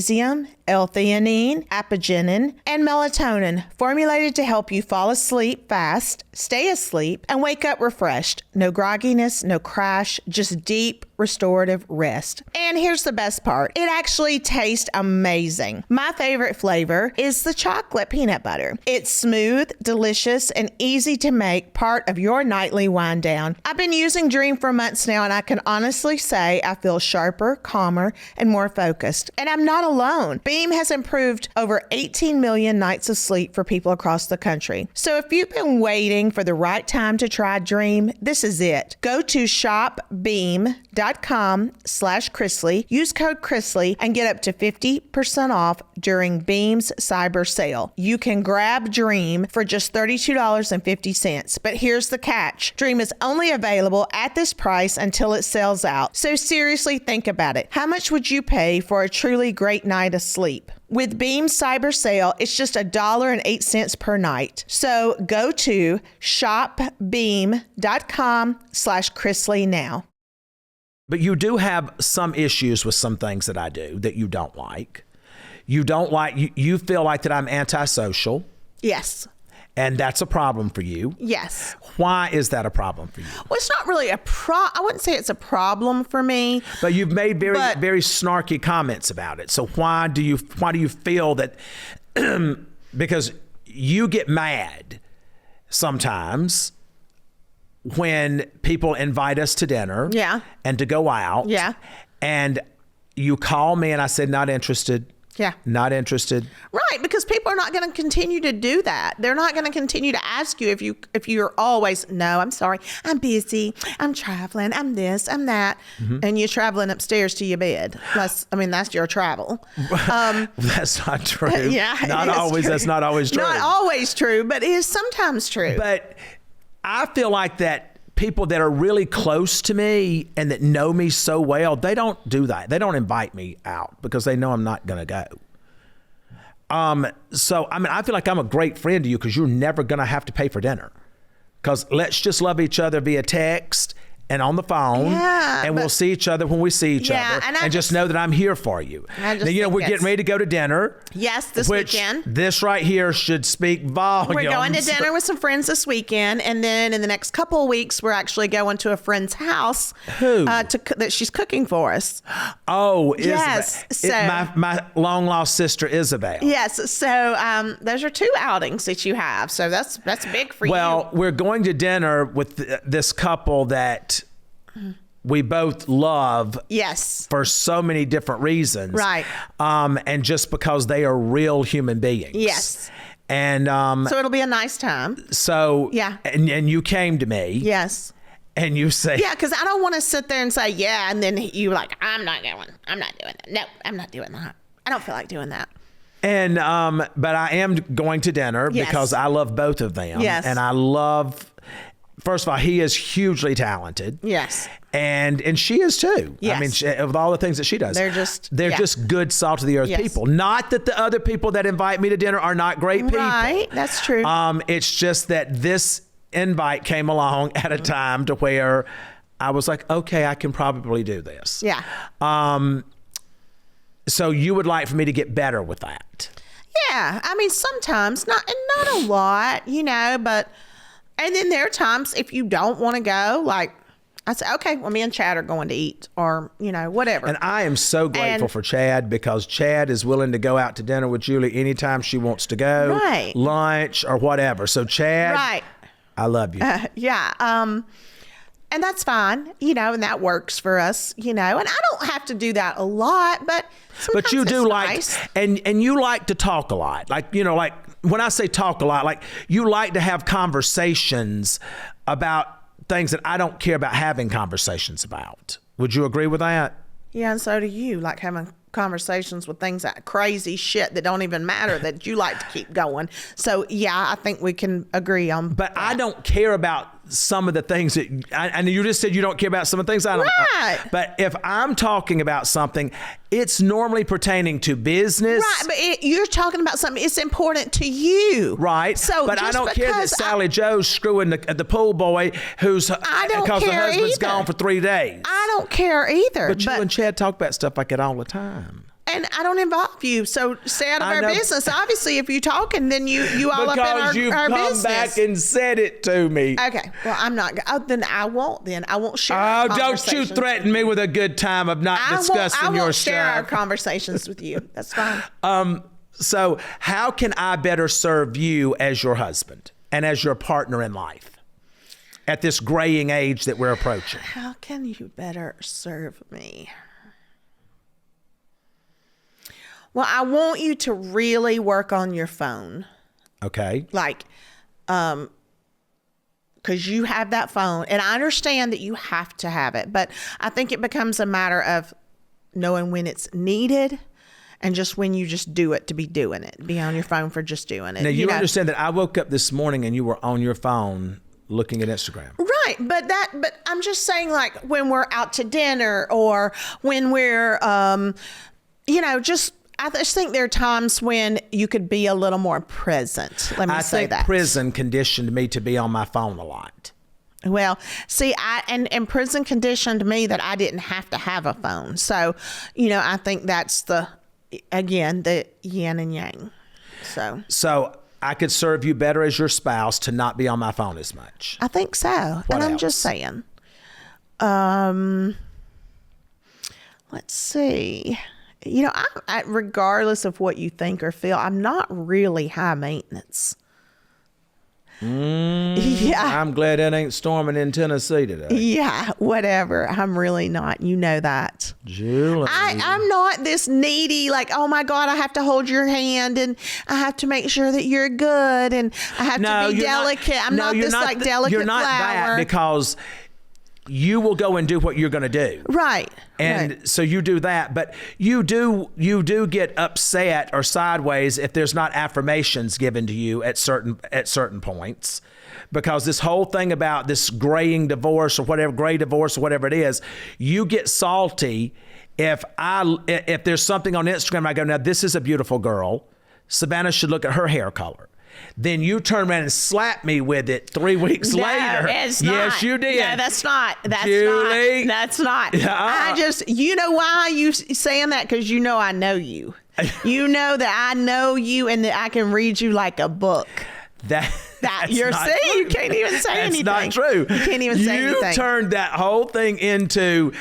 L-theanine, apigenin, and melatonin, formulated to help you fall asleep fast, stay asleep, and wake up refreshed. No grogginess, no crash, just deep, restorative rest. And here's the best part. It actually tastes amazing. My favorite flavor is the chocolate peanut butter. It's smooth, delicious, and easy to make part of your nightly wind down. I've been using Dream for months now, and I can honestly say I feel sharper, calmer, and more focused. And I'm not alone. Beam has improved over 18 million nights of sleep for people across the country. So if you've been waiting for the right time to try Dream, this is it. Go to shopbeam.com beam.com/Chrisley. Use code Chrisley and get up to 50% off during Beam's cyber sale. You can grab Dream for just $32.50. But here's the catch. Dream is only available at this price until it sells out. So seriously, think about it. How much would you pay for a truly great night of sleep? With Beam's cyber sale, it's just $1.08 per night. So go to shopbeam.com/Chrisley now. But you do have some issues with some things that I do that you don't like. You don't like, you feel like that I'm antisocial. Yes. And that's a problem for you. Yes. Why is that a problem for you? Well, it's not really I wouldn't say it's a problem for me. But you've made very snarky comments about it. So why do you feel that because you get mad sometimes when people invite us to dinner and to go out. Yeah. And you call me and I said, not interested. Yeah. Not interested. Right, because people are not going to continue to do that. They're not going to continue to ask you if you're always, no, I'm sorry, I'm busy, I'm traveling, I'm this, I'm that, and you're traveling upstairs to your bed. That's your travel. That's not true. Yeah, not always. True. That's not always true. Not always true, but it is sometimes true. But I feel like that people that are really close to me and that know me so well, they don't do that. They don't invite me out because they know I'm not going to go. So, I mean, I feel like I'm a great friend to you because you're never going to have to pay for dinner. Because let's just love each other via text and on the phone, and we'll see each other when we see each other, and just know that I'm here for you. Now, we're getting ready to go to dinner. Yes, this weekend. This right here should speak volumes. We're going to dinner with some friends this weekend, and then in the next couple of weeks, we're actually going to a friend's house. Who? That she's cooking for us. Oh, yes. My long lost sister Isabel. Yes. So those are two outings that you have. So that's big for you. Well, we're going to dinner with this couple that we both love. Yes. For so many different reasons. Right. And just because they are real human beings. Yes. And so it'll be a nice time. So yeah. And you came to me. Yes. And you say, yeah, because I don't want to sit there and say, yeah, and then you like, I'm not going. I'm not doing that. No, I'm not doing that. I don't feel like doing that. And but I am going to dinner because I love both of them. Yes. And I love. First of all, he is hugely talented. Yes. And she is too. Yes. I mean, with all the things that she does. They're just good salt of the earth people. Not that the other people that invite me to dinner are not great people. Right, that's true. It's just that this invite came along at a time to where I was like, okay, I can probably do this. Yeah. So you would like for me to get better with that? Yeah. I mean, sometimes, not a lot, but... And then there are times if you don't want to go, like I say, okay, well, me and Chad are going to eat or, whatever. And I am so grateful for Chad because Chad is willing to go out to dinner with Julie anytime she wants to go, right. Lunch or whatever. So Chad, right. I love you. Yeah. And that's fine, and that works for us, and I don't have to do that a lot, but you do nice. and you like to talk a lot. Like, like when I say talk a lot, like you like to have conversations about things that I don't care about having conversations about. Would you agree with that? Yeah, and so do you, like having conversations with things that crazy shit that don't even matter that you like to keep going. So yeah, I think we can agree on But that. I don't care about some of the things that and you just said you don't care about some of the things I don't. Right. But if I'm talking about something, it's normally pertaining to business. Right, but you're talking about something, it's important to you. Right. So, but I don't care that Sally Joe's screwing the pool boy because her husband's gone for 3 days. I don't care either. But you and Chad talk about stuff like that all the time. And I don't involve you, so stay out of our business. Obviously, if you're talking, then you all up in our business. Because you've come back and said it to me. Okay, well, I'm not. Then I won't share. Oh, don't you threaten me with a good time of not discussing your stuff. I won't share our conversations with you. That's fine. So how can I better serve you as your husband and as your partner in life at this graying age that we're approaching? How can you better serve me? Well, I want you to really work on your phone. Okay. Like, because you have that phone. And I understand that you have to have it, but I think it becomes a matter of knowing when it's needed and just when you just do it to be doing it. Be on your phone for just doing it. Now, you understand that I woke up this morning and you were on your phone looking at Instagram. Right. But I'm just saying, like, when we're out to dinner or when we're, I just think there are times when you could be a little more present. Let me say that. I think prison conditioned me to be on my phone a lot. Well, see, and prison conditioned me that I didn't have to have a phone. So, I think that's the yin and yang. So I could serve you better as your spouse to not be on my phone as much. I think so. What I'm else? just saying. Let's see. I, regardless of what you think or feel, I'm not really high maintenance. Yeah. I'm glad it ain't storming in Tennessee today. Yeah, whatever. I'm really not. You know that. Julie. I'm not this needy, like, oh my God, I have to hold your hand and I have to make sure that you're good and I have to be delicate. I'm not this like delicate You're not flower. that, because you will go and do what you're going to do. Right. And right. so you do that, but you do get upset or sideways if there's not affirmations given to you at certain points, because this whole thing about this gray divorce or whatever it is, you get salty if there's something on Instagram. I go, now this is a beautiful girl. Savannah should look at her hair color. Then you turn around and slap me with it 3 weeks later. It's not. Yes, you did. No, that's not. Julie. That's not. You know why you saying that? Because I know you. You know that I know you and that I can read you like a book. You can't even say anything. That's not true. You can't even say anything. You turned that whole thing into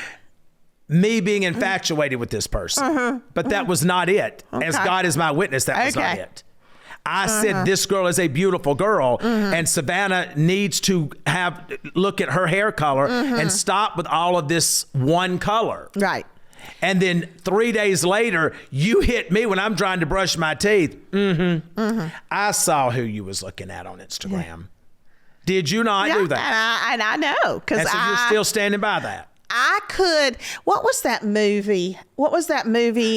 me being infatuated with this person. But that was not it. Okay. As God is my witness, that was not it. I said this girl is a beautiful girl, and Savannah needs to look at her hair color and stop with all of this one color. Right. And then 3 days later, you hit me when I'm trying to brush my teeth. I saw who you was looking at on Instagram. Yeah. Did you not do that? And I know. And so you're still standing by that. What was that movie?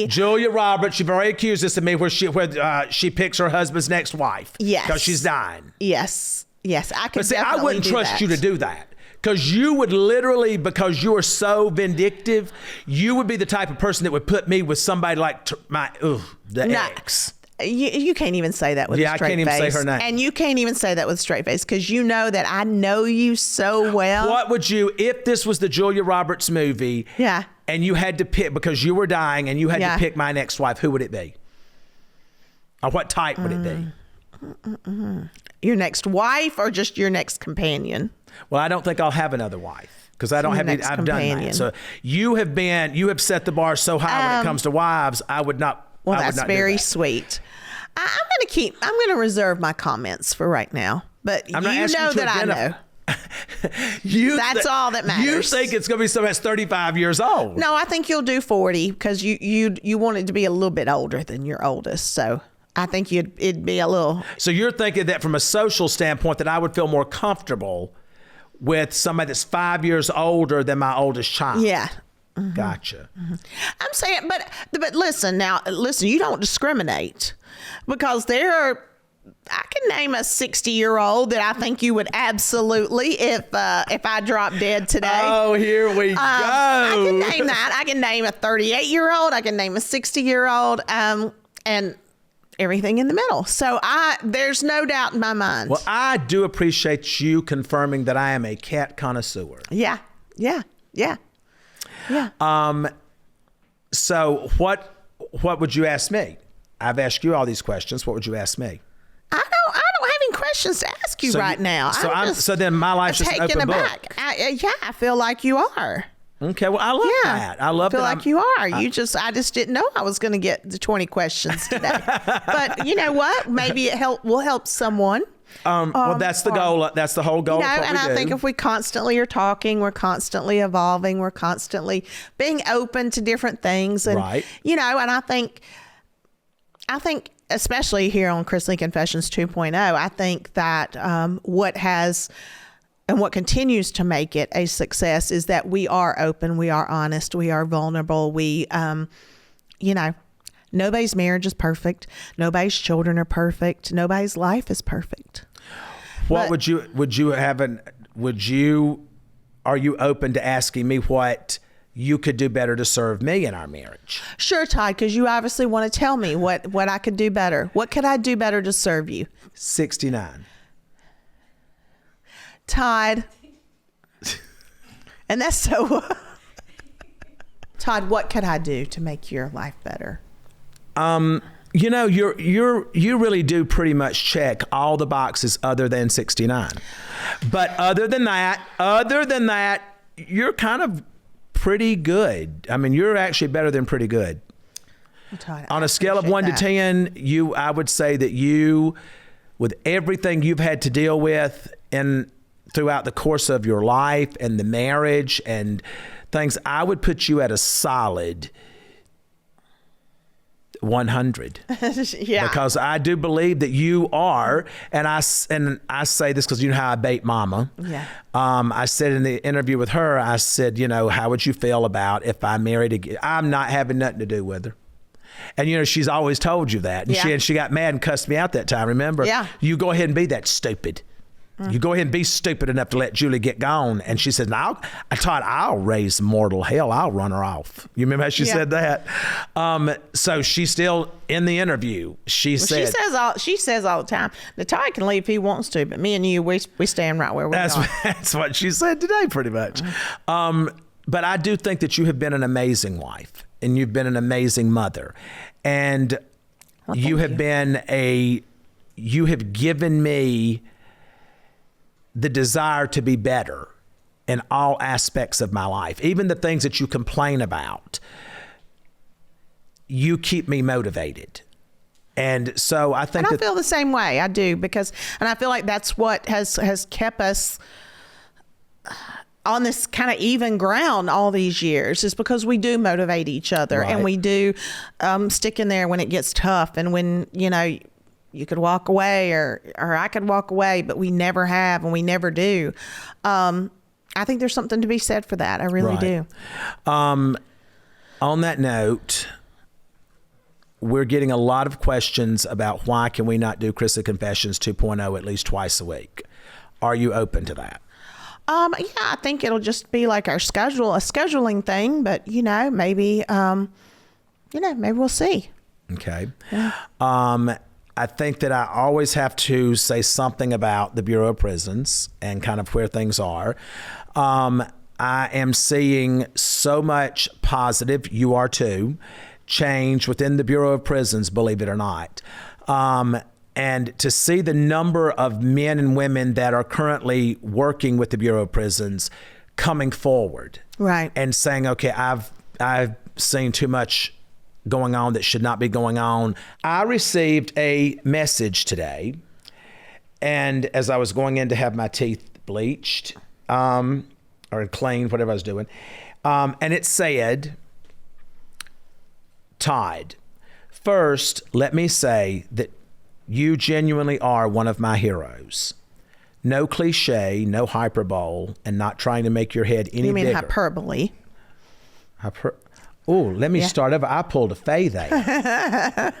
Julia Roberts, you've already accused us of me where she picks her husband's next wife. Yes. Because she's dying. Yes. I could. But see, I wouldn't trust you to do that. Because you would literally, because you are so vindictive, you would be the type of person that would put me with somebody like ex. You can't even say that with a straight face. Yeah, I can't even say her name. And you can't even say that with a straight face, because you know that I know you so well. What would you, if this was the Julia Roberts movie, and you had to pick, because you were dying and you had to pick my next wife, who would it be? Or what type would it be? Your next wife or just your next companion? Well, I don't think I'll have another wife, because I don't have any. I've done that. So you have set the bar so high when it comes to wives. I would not. Well, that's very sweet. I'm going to reserve my comments for right now, but you know that I know. That's all that matters. You think it's going to be somebody that's 35 years old? No, I think you'll do 40, because you want it to be a little bit older than your oldest. So I think it'd be a little. So you're thinking that from a social standpoint that I would feel more comfortable with somebody that's 5 years older than my oldest child. Yeah. Gotcha. I'm saying, but listen, you don't discriminate, because I can name a 60-year-old that I think you would absolutely, if I drop dead today. Oh, here we go. I can name that. I can name a 38-year-old. I can name a 60-year-old, and everything in the middle. So there's no doubt in my mind. Well, I do appreciate you confirming that I am a cat connoisseur. Yeah. So what would you ask me? I've asked you all these questions. What would you ask me? I don't have any questions to ask you right now. So then my life's just an open book. I feel like you are. Okay, well, I love that. I love that. I feel like you are. I just didn't know I was going to get the 20 questions today. But you know what? Maybe will help someone. Well, that's the goal. That's the whole goal. I think if we constantly are talking, we're constantly evolving, we're constantly being open to different things, and and I think especially here on Chrisley Confessions 2.0, I think that what has and what continues to make it a success is that we are open, we are honest, we are vulnerable. We, nobody's marriage is perfect. Nobody's children are perfect. Nobody's life is perfect. What are you open to asking me what you could do better to serve me in our marriage? Sure, Todd, because you obviously want to tell me what I could do better. What could I do better to serve you? 69. Todd. And that's so... Todd, what could I do to make your life better? You really do pretty much check all the boxes other than 69. But other than that, you're kind of pretty good. I mean, you're actually better than pretty good. Well, Todd, on a scale of 1 to 10, I would say that you, with everything you've had to deal with throughout the course of your life and the marriage and things, I would put you at a solid 100. Yeah. Because I do believe that you are, and I say this because you know how I bait mama. Yeah. I said in the interview with her, I said, how would you feel about if I married again? I'm not having nothing to do with her. And she's always told you that. And she got mad and cussed me out that time, remember? Yeah. You go ahead and be that stupid. You go ahead and be stupid enough to let Julie get gone. And she said, Todd, I'll raise mortal hell. I'll run her off. You remember how she said that? So she's still in the interview. She says all the time, that Todd can leave if he wants to, but me and you, we stand right where we are. That's what she said today, pretty much. But I do think that you have been an amazing wife and you've been an amazing mother. And you have given me the desire to be better in all aspects of my life. Even the things that you complain about, you keep me motivated. And so I think I feel the same way. I do, and I feel like that's what has kept us on this kind of even ground all these years, is because we do motivate each other. Right. And we do stick in there when it gets tough, and when, you could walk away or I could walk away, but we never have and we never do. I think there's something to be said for that. I really do. On that note, we're getting a lot of questions about why can we not do Chrisley Confessions 2.0 at least twice a week. Are you open to that? Yeah, I think it'll just be like our scheduling thing, but maybe we'll see. Okay. Yeah. I think that I always have to say something about the Bureau of Prisons and kind of where things are. I am seeing so much positive, you are too, change within the Bureau of Prisons, believe it or not. And to see the number of men and women that are currently working with the Bureau of Prisons coming forward. Right. And saying, okay, I've seen too much going on that should not be going on. I received a message today, and as I was going in to have my teeth bleached or cleaned, whatever I was doing, and it said, Todd, first, let me say that you genuinely are one of my heroes. No cliche, no hyperbole, and not trying to make your head any bigger. You mean hyperbole? Oh, let me start over. I pulled a Faye there.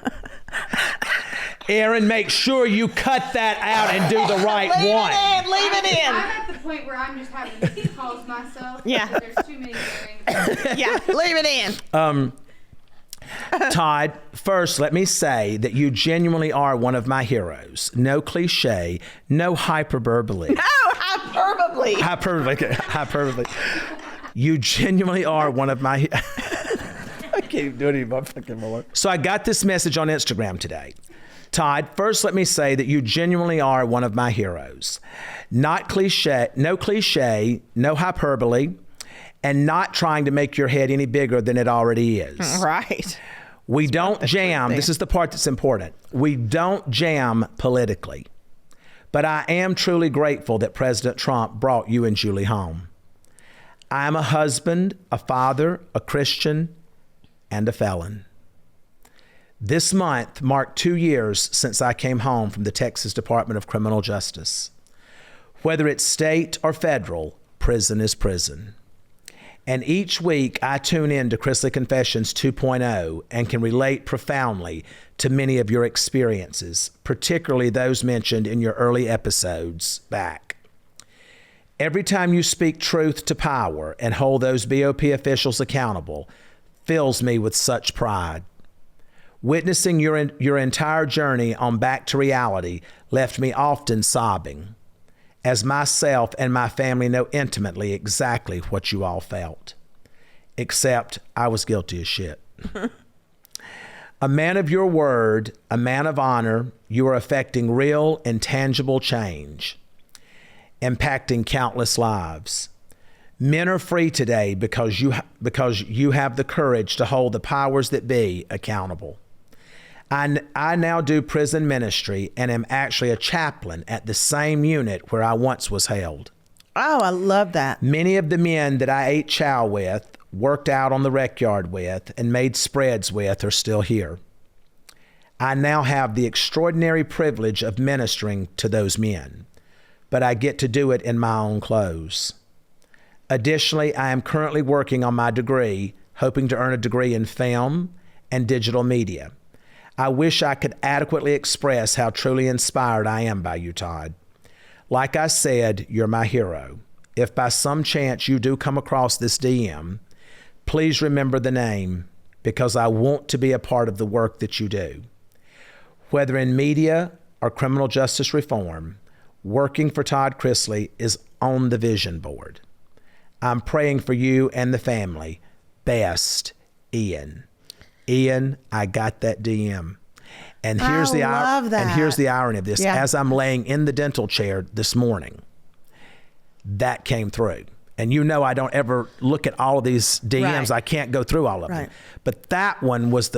Aaron, make sure you cut that out and do the right one. Leave it in. I'm at the point where I'm just having to pause myself. Yeah. There's too many things. Yeah, leave it in. Todd, first, let me say that you genuinely are one of my heroes. No cliche, no hyperbole. No, hyperbole. Hyperbole. You genuinely are one of my... I can't do it anymore. Fucking more. So I got this message on Instagram today. Todd, first let me say that you genuinely are one of my heroes. Not cliche, no hyperbole, and not trying to make your head any bigger than it already is. Right. We don't jam. This is the part that's important. We don't jam politically. But I am truly grateful that President Trump brought you and Julie home. I am a husband, a father, a Christian, and a felon. This month marked 2 years since I came home from the Texas Department of Criminal Justice. Whether it's state or federal, prison is prison. And each week I tune in to Chrisley Confessions 2.0 and can relate profoundly to many of your experiences, particularly those mentioned in your early episodes back. Every time you speak truth to power and hold those BOP officials accountable fills me with such pride. Witnessing your entire journey on Back to Reality left me often sobbing, as myself and my family know intimately exactly what you all felt. Except I was guilty as shit. A man of your word, a man of honor, you are affecting real and tangible change, impacting countless lives. Men are free today because you have the courage to hold the powers that be accountable. I now do prison ministry and am actually a chaplain at the same unit where I once was held. Oh, I love that. Many of the men that I ate chow with, worked out on the rec yard with, and made spreads with are still here. I now have the extraordinary privilege of ministering to those men, but I get to do it in my own clothes. Additionally, I am currently working on my degree, hoping to earn a degree in film and digital media. I wish I could adequately express how truly inspired I am by you, Todd. Like I said, you're my hero. If by some chance you do come across this DM, please remember the name, because I want to be a part of the work that you do. Whether in media or criminal justice reform, working for Todd Chrisley is on the vision board. I'm praying for you and the family. Best, Ian. Ian, I got that DM. And here's the irony of this. Yeah. As I'm laying in the dental chair this morning, that came through. And you know I don't ever look at all of these DMs. Right. I can't go through all of them. But that one was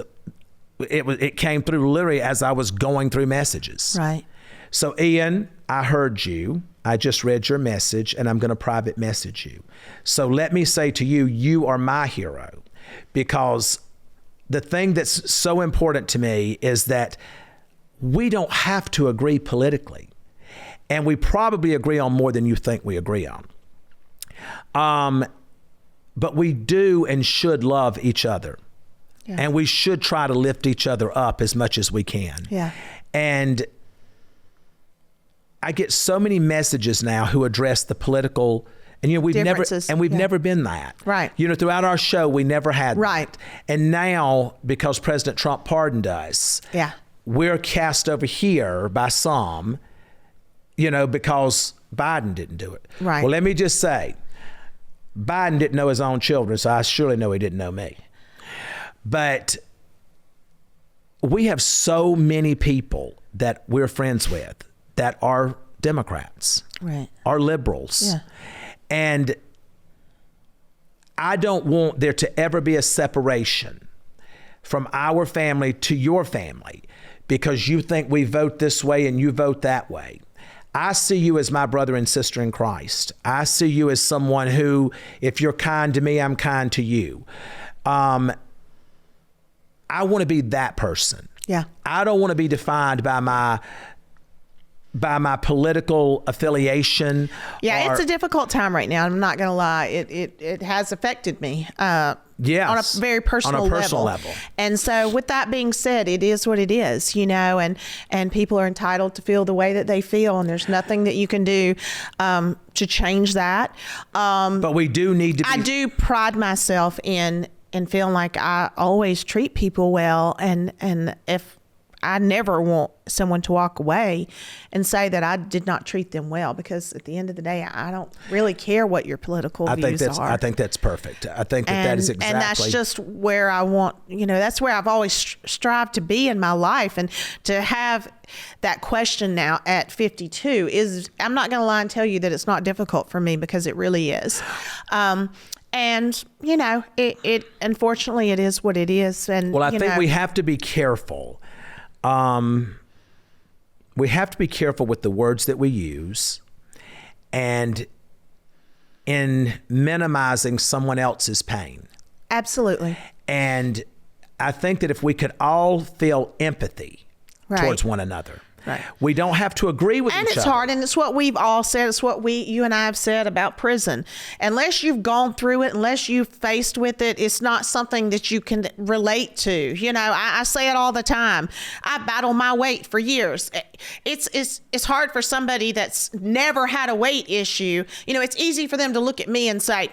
it came through literally as I was going through messages. Right. So Ian, I heard you. I just read your message and I'm going to private message you. So let me say to you, you are my hero, because the thing that's so important to me is that we don't have to agree politically. And we probably agree on more than you think we agree on. But we do and should love each other. Yeah. And we should try to lift each other up as much as we can. Yeah. And I get so many messages now who address the political, and we've never been that. Right. Throughout our show, we never had right. that. And now, because President Trump pardoned us, yeah, we're cast over here by some, because Biden didn't do it. Right. Well, let me just say, Biden didn't know his own children, so I surely know he didn't know me. But we have so many people that we're friends with that are Democrats, right, are liberals. Yeah. And I don't want there to ever be a separation from our family to your family because you think we vote this way and you vote that way. I see you as my brother and sister in Christ. I see you as someone who, if you're kind to me, I'm kind to you. I want to be that person. Yeah. I don't want to be defined by my political affiliation. Yeah, it's a difficult time right now. I'm not going to lie. It has affected me. Yes, on a very personal level. And so with that being said, it is what it is, and people are entitled to feel the way that they feel, and there's nothing that you can do to change that. But we do need to be... I do pride myself in feeling like I always treat people well, and if I never want someone to walk away and say that I did not treat them well, because at the end of the day, I don't really care what your political views are. I think that's perfect. I think that is exactly. And that's just where I want, that's where I've always strived to be in my life. And to have that question now at 52 I'm not going to lie and tell you that it's not difficult for me, because it really is. And it unfortunately it is what it is. And well, I think we have to be careful. We have to be careful with the words that we use and in minimizing someone else's pain. Absolutely. And I think that if we could all feel empathy towards one another, Right. We don't have to agree with and each other. it's hard, and it's what we've all said. It's what you and I have said about prison. Unless you've gone through it, unless you've faced with it, it's not something that you can relate to. You know, I say it all the time. I battled my weight for years. It's hard for somebody that's never had a weight issue. You know, it's easy for them to look at me and say,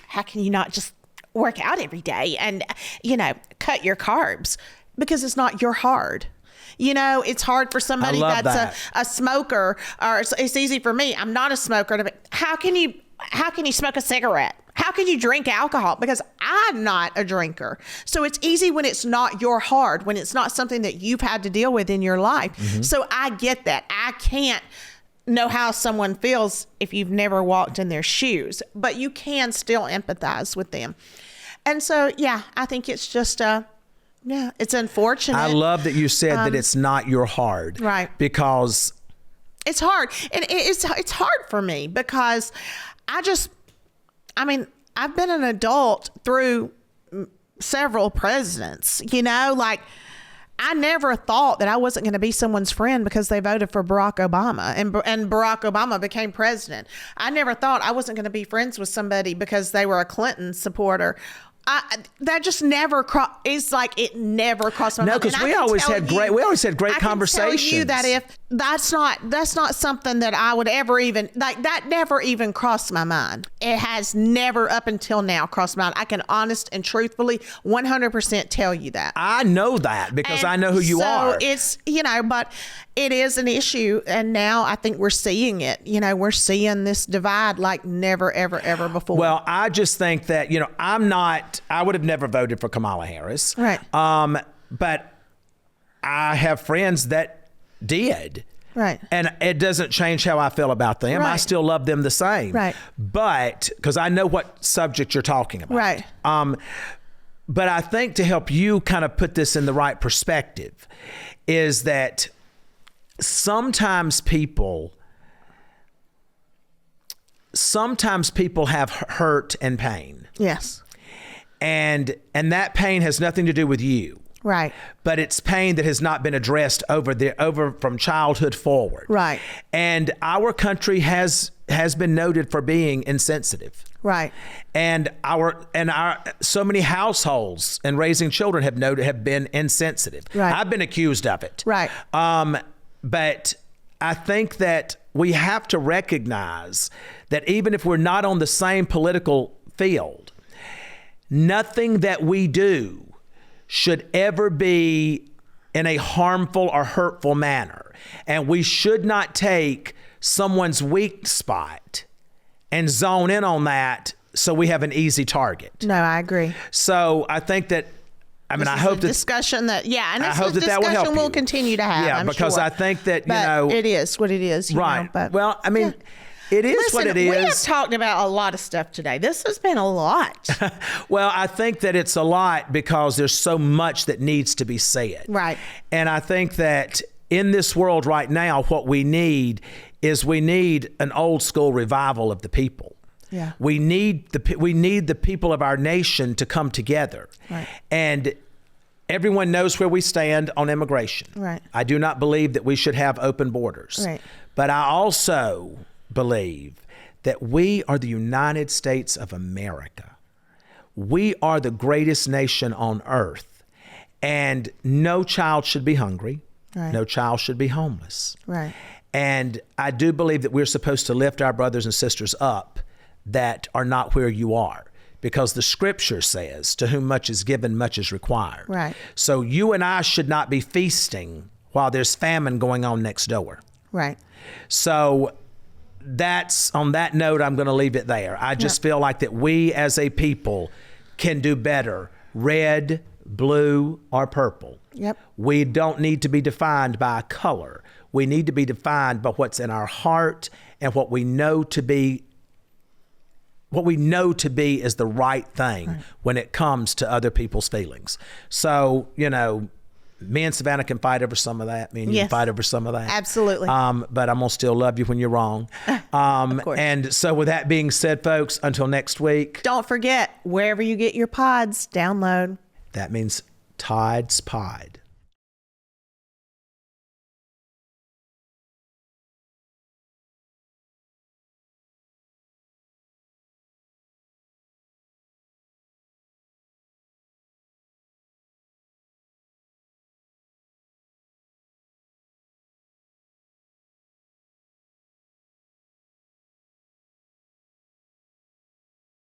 how can you not just work out every day and, you know, cut your carbs? Because it's not your hard. You know, it's hard for somebody that's a smoker, or it's easy for me. I'm not a smoker. How can you smoke a cigarette? How can you drink alcohol? Because I'm not a drinker. So it's easy when it's not your hard, when it's not something that you've had to deal with in your life. Mm-hmm. So I get that. I can't know how someone feels if you've never walked in their shoes, but you can still empathize with them. And so, yeah, I think it's just yeah, it's unfortunate. I love that you said that it's not your hard. Right. Because it's hard. And it's hard for me because I've been an adult through several presidents, you know, like I never thought that I wasn't going to be someone's friend because they voted for Barack Obama and Barack Obama became president. I never thought I wasn't going to be friends with somebody because they were a Clinton supporter. That just never it's like it never crossed my mind. No, because we always had great conversations. I can tell you that if that's not something that I would ever even that never even crossed my mind. It has never up until now crossed my mind. I can honest and truthfully 100% tell you that. I know that because I know who you are. So it's, you know, but it is an issue, and now I think we're seeing it. You know, we're seeing this divide like never, ever, ever before. Well, I just think that, you know, I would have never voted for Kamala Harris. Right. But I have friends that did. Right. And it doesn't change how I feel about them. Right. I still love them the same. Right. But, because I know what subject you're talking about. Right. But I think to help you kind of put this in the right perspective is that sometimes people have hurt and pain. Yes. And that pain has nothing to do with you. Right. But it's pain that has not been addressed over from childhood forward. Right. And our country has been noted for being insensitive. Right. And our so many households and raising children have been insensitive. Right. I've been accused of it. Right. But I think that we have to recognize that even if we're not on the same political field, nothing that we do should ever be in a harmful or hurtful manner. And we should not take someone's weak spot and zone in on that so we have an easy target. No, I agree. So I think that, I hope that discussion that, yeah, and I it's hope a that will help discussion we'll you. continue to have. Yeah, I'm because sure. I think that, But it is what it is. Right. You know, but well, yeah. It is listen, what it is. We have talked about a lot of stuff today. This has been a lot. Well, I think that it's a lot because there's so much that needs to be said. Right. And I think that in this world right now, what we need is an old school revival of the people. Yeah. We need the people of our nation to come together. Right. And everyone knows where we stand on immigration. Right. I do not believe that we should have open borders. Right. But I also believe that we are the United States of America. We are the greatest nation on earth, and no child should be hungry. Right. No child should be homeless. Right. And I do believe that we're supposed to lift our brothers and sisters up that are not where you are, because the scripture says, to whom much is given, much is required. Right. So you and I should not be feasting while there's famine going on next door. Right. So on that note, I'm going to leave it there. I just feel like that we as a people can do better. Red, blue, or purple. Yep. We don't need to be defined by a color. We need to be defined by what's in our heart and what we know to be is the right thing when it comes to other people's feelings. So, me and Savannah can fight over some of that. Me and you can fight over some of that. Absolutely. But I'm going to still love you when you're wrong. Of course. And so with that being said, folks, until next week. Don't forget, wherever you get your pods, download. That means Todd's Pod.